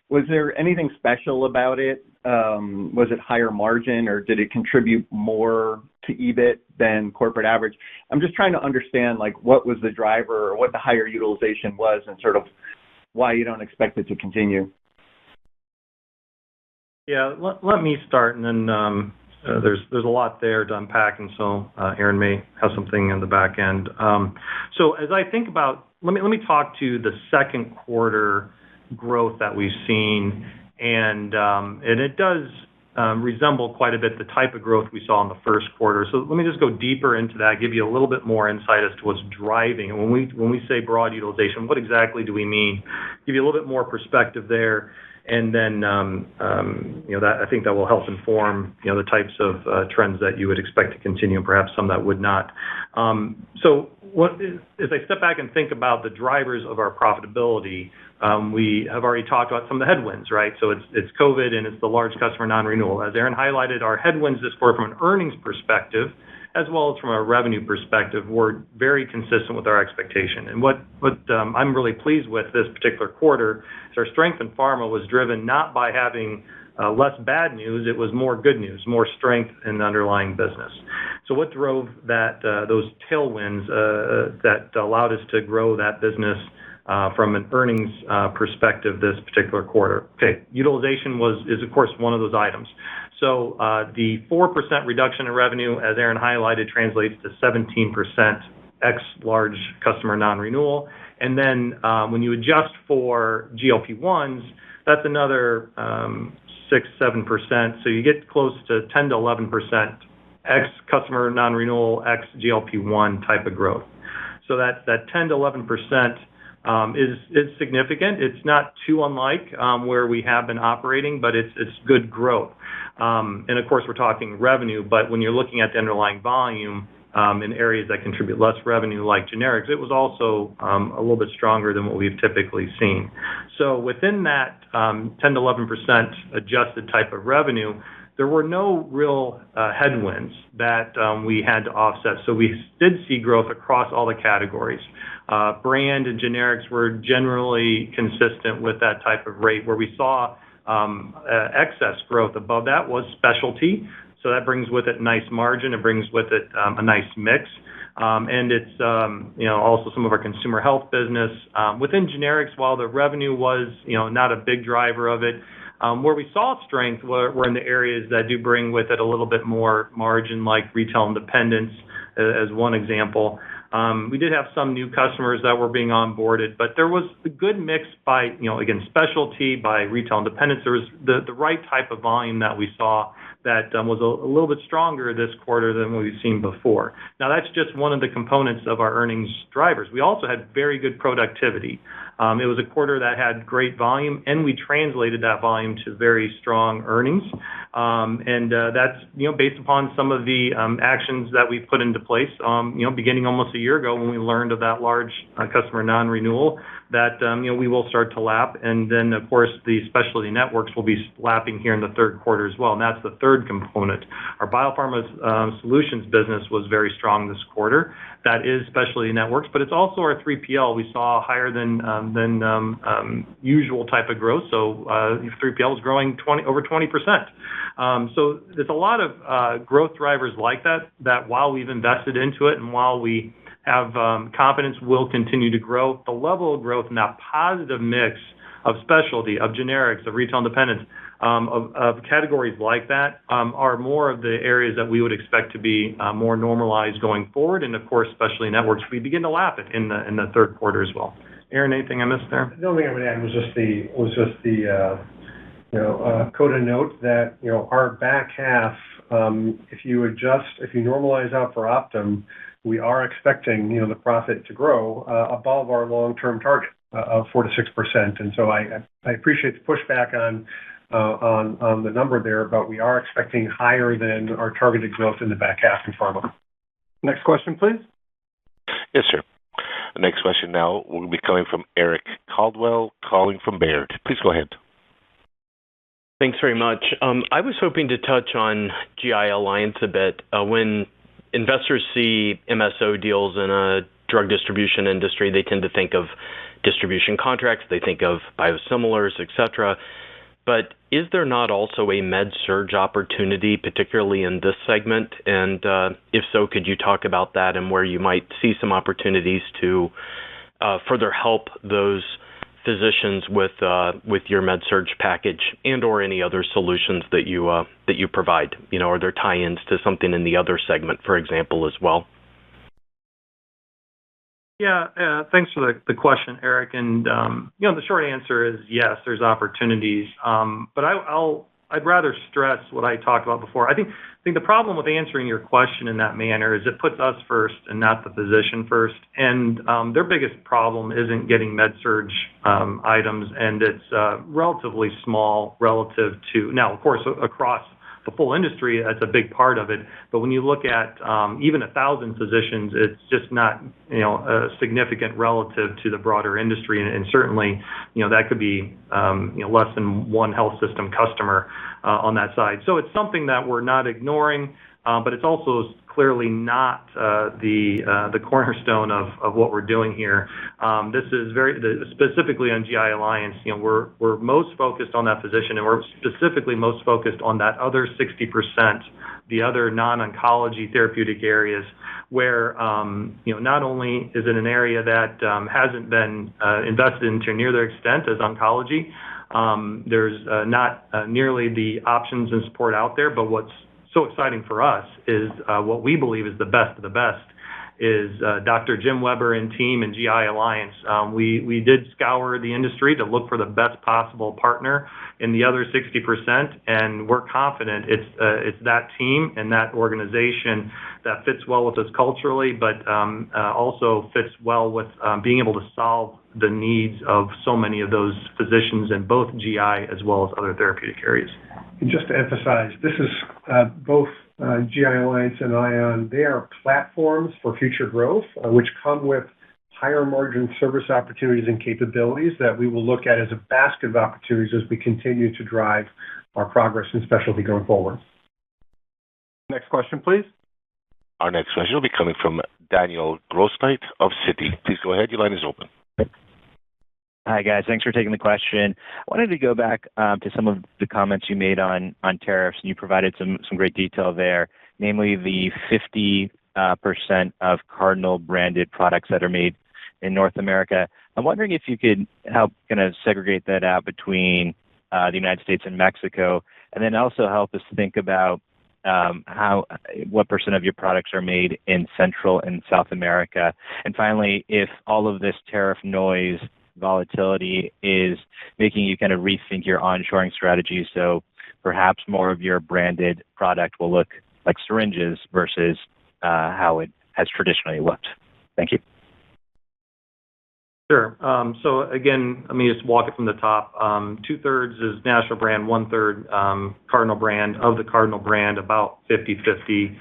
was there anything special about it? Was it higher margin, or did it contribute more to EBIT than corporate average? I'm just trying to understand what was the driver or what the higher utilization was and sort of why you don't expect it to continue. Yeah, let me start, and then there's a lot there to unpack, and so Aaron may have something in the back end. So as I think about, let me talk to the second quarter growth that we've seen, and it does resemble quite a bit the type of growth we saw in the first quarter. So let me just go deeper into that, give you a little bit more insight as to what's driving. And when we say broad utilization, what exactly do we mean? Give you a little bit more perspective there, and then that I think that will help inform the types of trends that you would expect to continue, and perhaps some that would not. As I step back and think about the drivers of our profitability, we have already talked about some of the headwinds, right? So it's COVID and it's the large customer non-renewal. As Aaron highlighted, our headwinds this quarter from an earnings perspective, as well as from a revenue perspective, were very consistent with our expectation. And what I'm really pleased with this particular quarter is our strength in pharma was driven not by having less bad news, it was more good news, more strength in the underlying business. So what drove those tailwinds that allowed us to grow that business from an earnings perspective this particular quarter? Okay, utilization is of course one of those items. So the 4% reduction in revenue, as Aaron highlighted, translates to 17% ex large customer non-renewal. And then when you adjust for GLP-1s, that's another 6-7%. So you get close to 10 to 11% ex customer non-renewal, ex GLP-1 type of growth. So that 10 to 11% is significant. It's not too unlike where we have been operating, but it's good growth. And of course, we're talking revenue, but when you're looking at the underlying volume in areas that contribute less revenue like generics, it was also a little bit stronger than what we've typically seen. So within that 10 to 11% adjusted type of revenue, there were no real headwinds that we had to offset. So we did see growth across all the categories. Brand and generics were generally consistent with that type of rate. Where we saw excess growth above that was specialty. So that brings with it nice margin. It brings with it a nice mix. And it's also some of our consumer health business. Within generics, while the revenue was not a big driver of it, where we saw strength were in the areas that do bring with it a little bit more margin, like retail independence as one example. We did have some new customers that were being onboarded, but there was a good mix by, again, specialty, by retail independence. There was the right type of volume that we saw that was a little bit stronger this quarter than what we've seen before. Now, that's just one of the components of our earnings drivers. We also had very good productivity. It was a quarter that had great volume, and we translated that volume to very strong earnings. And that's based upon some of the actions that we put into place, beginning almost a year ago when we learned of that large customer non-renewal that we will start to lap. And then, of course, the specialty networks will be lapping here in the third quarter as well. And that's the third component. Our biopharma solutions business was very strong this quarter. That is specialty networks, but it's also our 3PL. We saw higher than usual type of growth. So 3PL is growing over 20%. So there's a lot of growth drivers like that while we've invested into it and while we have confidence will continue to grow, the level of growth and that positive mix of specialty, of generics, of retail independence, of categories like that are more of the areas that we would expect to be more normalized going forward. And of course, specialty networks, we begin to lap it in the third quarter as well. Aaron, anything I missed there? The only thing I would add was just the quote a note that our back half, if you normalize out for Optum, we are expecting the profit to grow above our long-term target of 4 to 6%. And so I appreciate the pushback on the number there, but we are expecting higher than our targeted growth in the back half in pharma. Next question, please. Yes, sir. The next question now will be coming from Eric Caldwell, calling from Baird. Please go ahead. Thanks very much. I was hoping to touch on GI Alliance a bit. When investors see MSO deals in a drug distribution industry, they tend to think of distribution contracts, they think of biosimilars, et cetera. But is there not also a med-surg opportunity, particularly in this segment? And if so, could you talk about that and where you might see some opportunities to further help those physicians with your med-surg package and/or any other solutions that you provide? Are there tie-ins to something in the other segment, for example, as well? Yeah, thanks for the question, Eric. And the short answer is yes, there's opportunities. But I'd rather stress what I talked about before. I think the problem with answering your question in that manner is it puts us first and not the physician first. And their biggest problem isn't getting med-surg items, and it's relatively small relative to, now, of course, across the full industry, that's a big part of it. But when you look at even 1,000 physicians, it's just not, significant relative to the broader industry. And certainly, that could be, less than one health system customer on that side. So it's something that we're not ignoring, but it's also clearly not the cornerstone of what we're doing here. This is specifically on GI Alliance. We're most focused on that physician, and we're specifically most focused on that other 60%, the other non-oncology therapeutic areas, where not only is it an area that hasn't been invested into near the extent as oncology, there's not nearly the options and support out there, but what's so exciting for us is what we believe is the best of the best is Dr. Jim Weber and team and GI Alliance. We did scour the industry to look for the best possible partner in the other 60%, and we're confident it's that team and that organization that fits well with us culturally, but also fits well with being able to solve the needs of so many of those physicians in both GI as well as other therapeutic areas. And just to emphasize, this is both GI Alliance and ION. They are platforms for future growth, which come with higher margin service opportunities and capabilities that we will look at as a basket of opportunities as we continue to drive our progress in specialty going forward. Next question, please. Our next question will be coming from Daniel Grosslight of Citi. Please go ahead. Your line is open. Hi, guys. Thanks for taking the question. I wanted to go back to some of the comments you made on tariffs, and you provided some great detail there, namely the 50% of Cardinal branded products that are made in North America. I'm wondering if you could help kind of segregate that out between the United States and Mexico, and then also help us think about what percent of your products are made in Central and South America. And finally, if all of this tariff noise volatility is making you kind of rethink your onshoring strategy, so perhaps more of your branded product will look like syringes versus how it has traditionally looked. Thank you. Sure. So again, let me just walk it from the top. 2/3 is national brand, 1/3 Cardinal brand. Of the Cardinal brand, about 50-50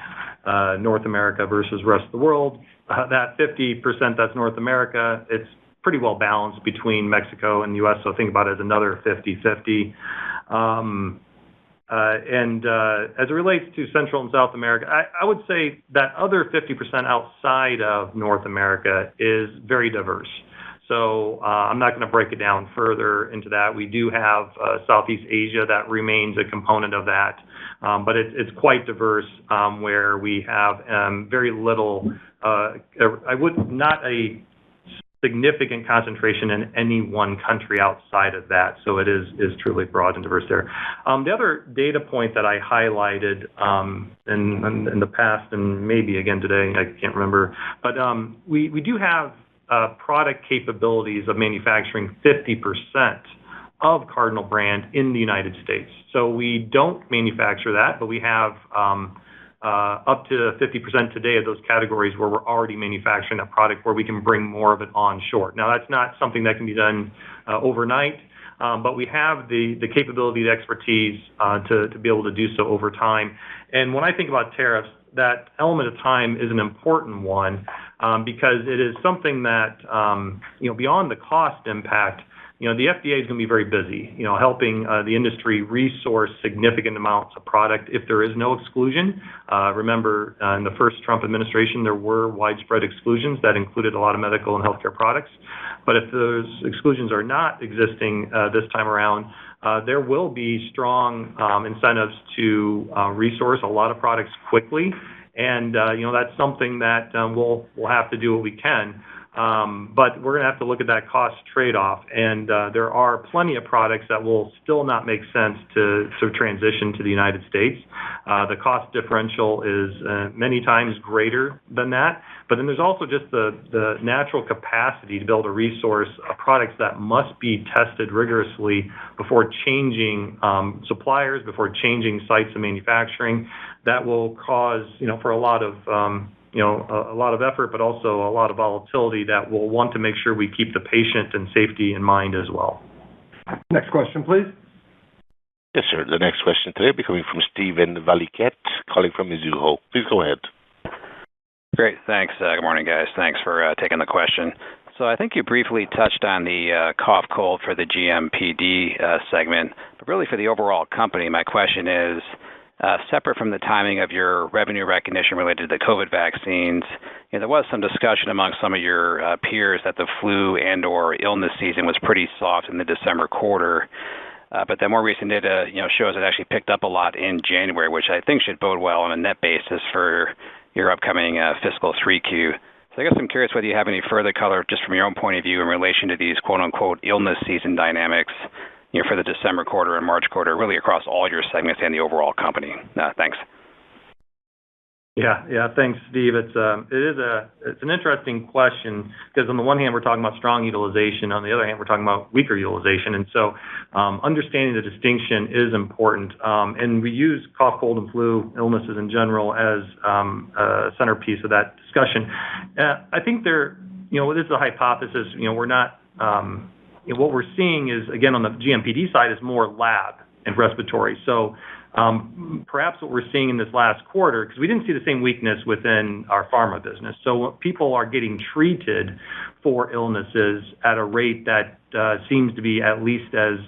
North America versus rest of the world. That 50% that's North America, it's pretty well balanced between Mexico and the U.S., so think about it as another 50-50. And as it relates to Central and South America, I would say that other 50% outside of North America is very diverse. So I'm not going to break it down further into that. We do have Southeast Asia that remains a component of that, but it's quite diverse where we have very little, not a significant concentration in any one country outside of that. So it is truly broad and diverse there. The other data point that I highlighted in the past, and maybe again today, I can't remember, but we do have product capabilities of manufacturing 50% of Cardinal brand in the United States. So we don't manufacture that, but we have up to 50% today of those categories where we're already manufacturing that product where we can bring more of it onshore. Now, that's not something that can be done overnight, but we have the capability, the expertise to be able to do so over time. And when I think about tariffs, that element of time is an important one because it is something that, beyond the cost impact, the FDA is going to be very busy, helping the industry resource significant amounts of product if there is no exclusion. Remember, in the first Trump administration, there were widespread exclusions that included a lot of medical and healthcare products. But if those exclusions are not existing this time around, there will be strong incentives to resource a lot of products quickly. And, that's something that we'll have to do what we can. But we're going to have to look at that cost trade-off. And there are plenty of products that will still not make sense to transition to the United States. The cost differential is many times greater than that. But then there's also just the natural capacity to be able to resource products that must be tested rigorously before changing suppliers, before changing sites of manufacturing. That will cause, for a lot of a lot of effort, but also a lot of volatility that we'll want to make sure we keep the patient and safety in mind as well. Next question, please. Yes, sir. The next question today will be coming from Stephen Valiquette, calling from Mizuho. Please go ahead. Great. Thanks. Good morning, guys. Thanks for taking the question. So I think you briefly touched on the cough cold for the GMPD segment, but really for the overall company, my question is, separate from the timing of your revenue recognition related to the COVID vaccines, there was some discussion among some of your peers that the flu and or illness season was pretty soft in the December quarter. But the more recent data, shows it actually picked up a lot in January, which I think should bode well on a net basis for your upcoming fiscal 3Q. So I guess I'm curious whether you have any further color just from your own point of view in relation to these quote-unquote illness season dynamics, for the December quarter and March quarter, really across all your segments and the overall company. Thanks. Yeah. Thanks, Steve. It's an interesting question because on the one hand we're talking about strong utilization, on the other hand we're talking about weaker utilization, and so understanding the distinction is important. And we use cough, cold, and flu illnesses in general as a centerpiece of that discussion. I think this is a hypothesis. We're not. What we're seeing is, again, on the GMPD side, is more lab and respiratory. So perhaps what we're seeing in this last quarter, because we didn't see the same weakness within our pharma business. So people are getting treated for illnesses at a rate that seems to be at least as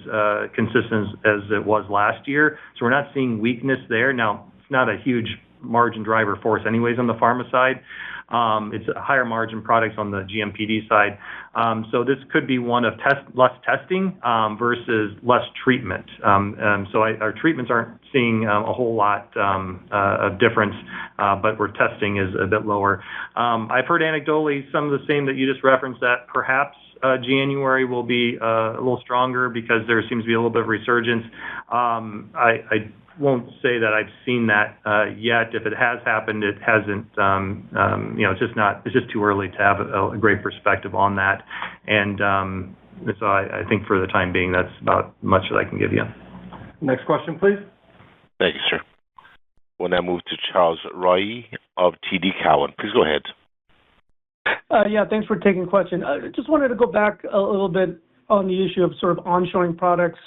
consistent as it was last year. So we're not seeing weakness there. Now, it's not a huge margin driver for us anyways on the pharma side. It's a higher margin products on the GMPD side. So this could be one of less testing versus less treatment. So our treatments aren't seeing a whole lot of difference, but our testing is a bit lower. I've heard anecdotally some of the same that you just referenced, that perhaps January will be a little stronger because there seems to be a little bit of resurgence. I won't say that I've seen that yet. If it has happened, it hasn't. It's just too early to have a great perspective on that. And so I think for the time being, that's about much that I can give you. Next question, please. Thank you, sir. We'll now move to Charles Rhyee of TD Cowen. Please go ahead. Thanks for taking the question. I just wanted to go back a little bit on the issue of sort of onshoring products,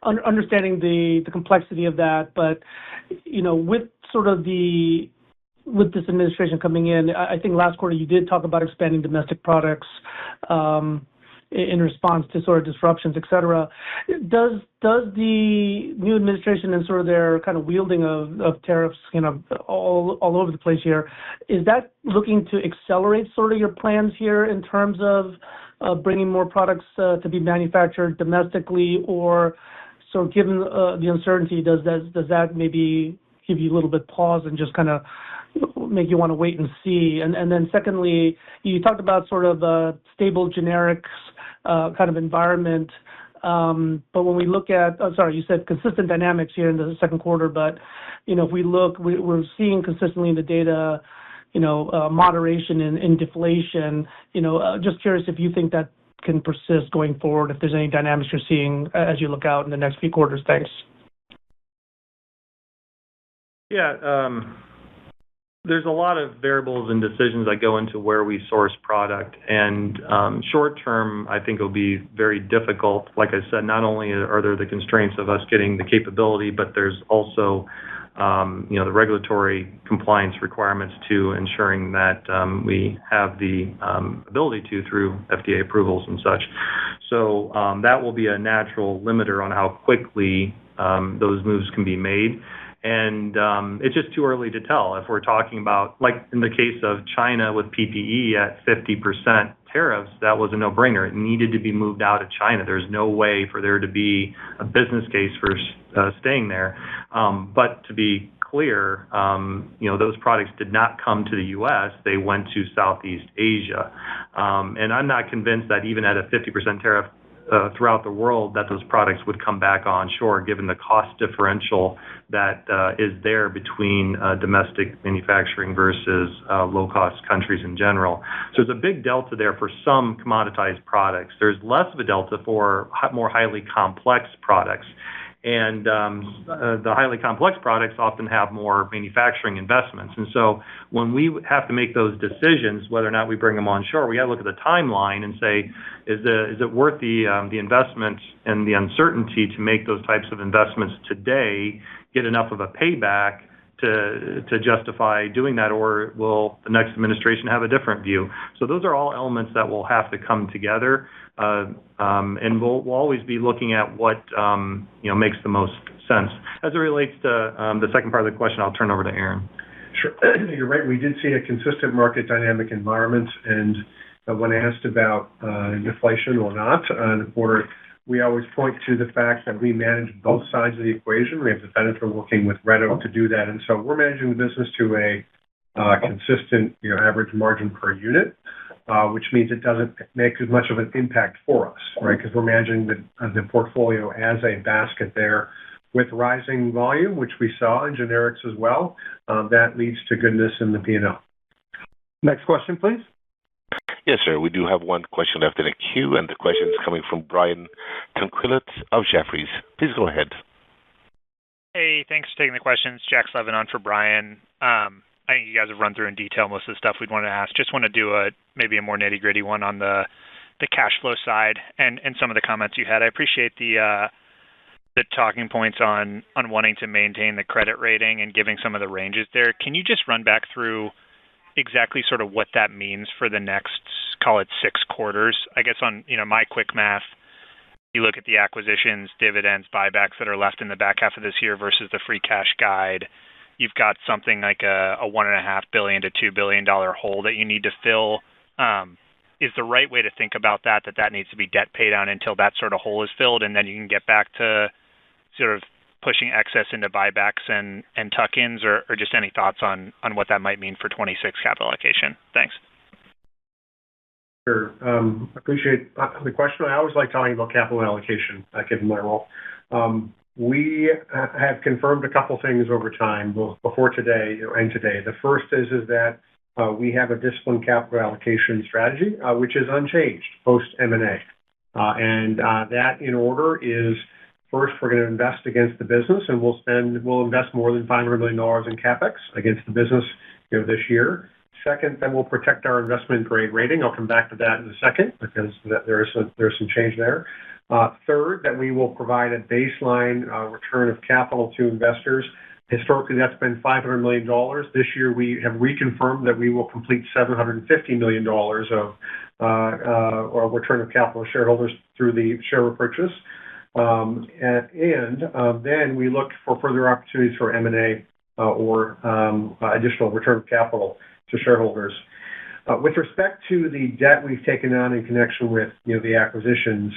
understanding the complexity of that, but with this administration coming in, I think last quarter you did talk about expanding domestic products in response to sort of disruptions, et cetera. Does the new administration and sort of their kind of wielding of tariffs, all over the place here, is that looking to accelerate sort of your plans here in terms of bringing more products to be manufactured domestically, or so given the uncertainty, does that maybe give you a little bit pause and just kind of make you want to wait and see? And then secondly, you talked about sort of a stable generics kind of environment, but when we look at, you said consistent dynamics here in the second quarter, but if we look, we're seeing consistently in the data, moderation in deflation. Just curious if you think that can persist going forward, if there's any dynamics you're seeing as you look out in the next few quarters. Thanks. There's a lot of variables and decisions that go into where we source product, and short term, I think it'll be very difficult. Like I said, not only are there the constraints of us getting the capability, but there's also the regulatory compliance requirements to ensuring that we have the ability to through FDA approvals and such. So that will be a natural limiter on how quickly those moves can be made. And it's just too early to tell. If we're talking about, like in the case of China with PPE at 50% tariffs, that was a no-brainer. It needed to be moved out of China. There's no way for there to be a business case for staying there. But to be clear, those products did not come to the U.S. They went to Southeast Asia. And I'm not convinced that even at a 50% tariff throughout the world that those products would come back onshore, given the cost differential that is there between domestic manufacturing versus low-cost countries in general. So there's a big delta there for some commoditized products. There's less of a delta for more highly complex products. And the highly complex products often have more manufacturing investments. And so when we have to make those decisions, whether or not we bring them onshore, we got to look at the timeline and say, is it worth the investment and the uncertainty to make those types of investments today, get enough of a payback to justify doing that, or will the next administration have a different view? So those are all elements that will have to come together. And we'll always be looking at what makes the most sense. As it relates to the second part of the question, I'll turn over to Aaron. Sure. You're right. We did see a consistent market dynamic environment, and when asked about inflation or not in the quarter, we always point to the fact that we manage both sides of the equation. We have the benefit of working with Redo to do that, and so we're managing the business to a consistent average margin per unit. Which means it doesn't make as much of an impact for us, right? Because we're managing the portfolio as a basket there. With rising volume, which we saw in generics as well, that leads to goodness in the P&L. Next question, please. Yes, sir. We do have one question left in the queue, and the question is coming from Brian Tanquilut of Jefferies. Please go ahead. Hey, thanks for taking the questions. Jack Slevin on for Brian. I think you guys have run through in detail most of the stuff we'd want to ask. Just want to do maybe a more nitty-gritty one on the cash flow side and some of the comments you had. I appreciate the talking points on wanting to maintain the credit rating and giving some of the ranges there. Can you just run back through exactly sort of what that means for the next, call it 6 quarters? I guess on my quick math, you look at the acquisitions, dividends, buybacks that are left in the back half of this year versus the free cash guide. You've got something like a $1.5 billion to $2 billion hole that you need to fill. Is the right way to think about that needs to be debt pay down until that sort of hole is filled, and then you can get back to sort of pushing excess into buybacks and tuck-ins, or just any thoughts on what that might mean for 26 capital allocation? Thanks. Sure. Appreciate the question. I always like talking about capital allocation, given my role. We have confirmed a couple things over time, both before today and today. The first is that we have a disciplined capital allocation strategy, which is unchanged post M&A. And that in order is, first, we're going to invest against the business, and we'll invest more than $500 million in CapEx against the business this year. Second, then we'll protect our investment grade rating. I'll come back to that in a second because there's some change there. Third, that we will provide a baseline return of capital to investors. Historically, that's been $500 million. This year, we have reconfirmed that we will complete $750 million of return of capital to shareholders through the share repurchase. Then we look for further opportunities for M&A or additional return of capital to shareholders. With respect to the debt we've taken on in connection with the acquisitions,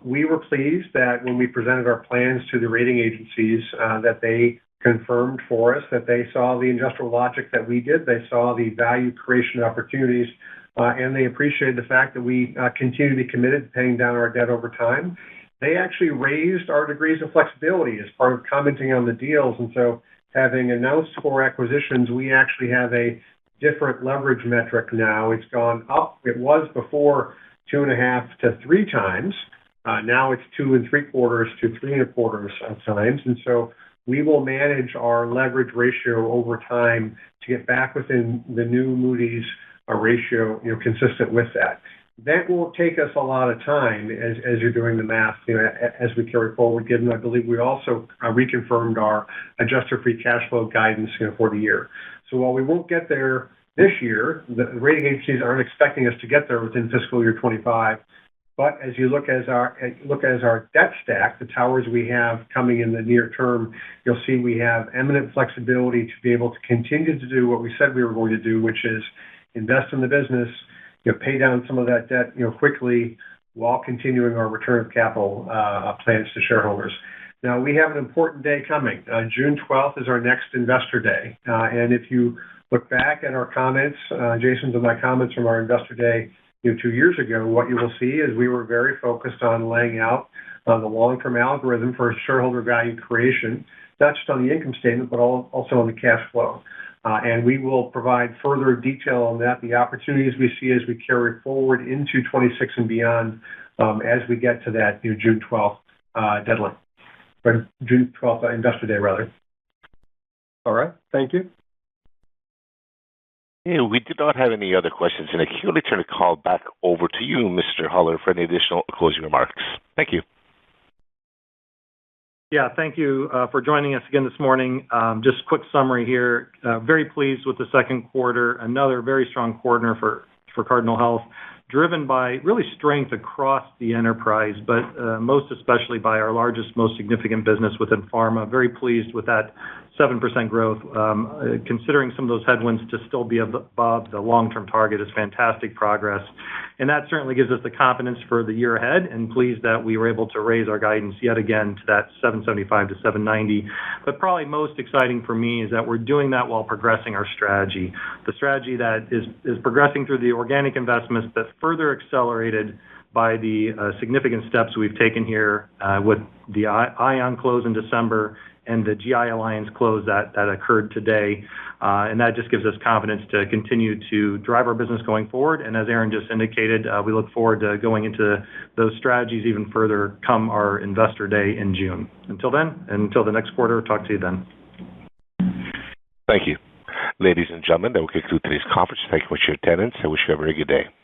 we were pleased that when we presented our plans to the rating agencies, that they confirmed for us that they saw the industrial logic that we did. They saw the value creation opportunities, and they appreciated the fact that we continue to be committed to paying down our debt over time. They actually raised our degrees of flexibility as part of commenting on the deals. And so having announced 4 acquisitions, we actually have a different leverage metric now. It's gone up. It was before 2.5 to 3 times. Now it's 2.75 to 3.25 times. And so we will manage our leverage ratio over time to get back within the new Moody's ratio, consistent with that. That won't take us a lot of time as you're doing the math, as we carry forward, given I believe we also reconfirmed our adjusted free cash flow guidance, for the year. So while we won't get there this year, the rating agencies aren't expecting us to get there within fiscal year 25. But as you look as our debt stack, the towers we have coming in the near term, you'll see we have eminent flexibility to be able to continue to do what we said we were going to do, which is invest in the business, pay down some of that debt, quickly while continuing our return of capital plans to shareholders. Now, we have an important day coming. June 12th is our next Investor Day. And if you look back at our comments, Jason's and my comments from our Investor Day 2 years ago, what you will see is we were very focused on laying out the long-term algorithm for shareholder value creation, not just on the income statement, but also on the cash flow. And we will provide further detail on that, the opportunities we see as we carry forward into 26 and beyond as we get to that June 12th deadline, or June 12th Investor Day, rather. All right. Thank you. Yeah, we did not have any other questions in the queue. Let me turn the call back over to you, Mr. Haller, for any additional closing remarks. Thank you. Yeah, thank you for joining us again this morning. Just quick summary here. Very pleased with the second quarter. Another very strong quarter for Cardinal Health, driven by really strength across the enterprise, but most especially by our largest, most significant business within pharma. Very pleased with that 7% growth. Considering some of those headwinds, to still be above the long-term target is fantastic progress. And that certainly gives us the confidence for the year ahead, and pleased that we were able to raise our guidance yet again to that 775 to 790. But probably most exciting for me is that we're doing that while progressing our strategy. The strategy that is progressing through the organic investments that's further accelerated by the significant steps we've taken here with the ION close in December and the GI Alliance close that occurred today. And that just gives us confidence to continue to drive our business going forward. And as Aaron just indicated, we look forward to going into those strategies even further come our Investor Day in June. Until then, and until the next quarter, talk to you then. Thank you. Ladies and gentlemen, that will conclude today's conference. Thank you for your attendance. I wish you a very good day.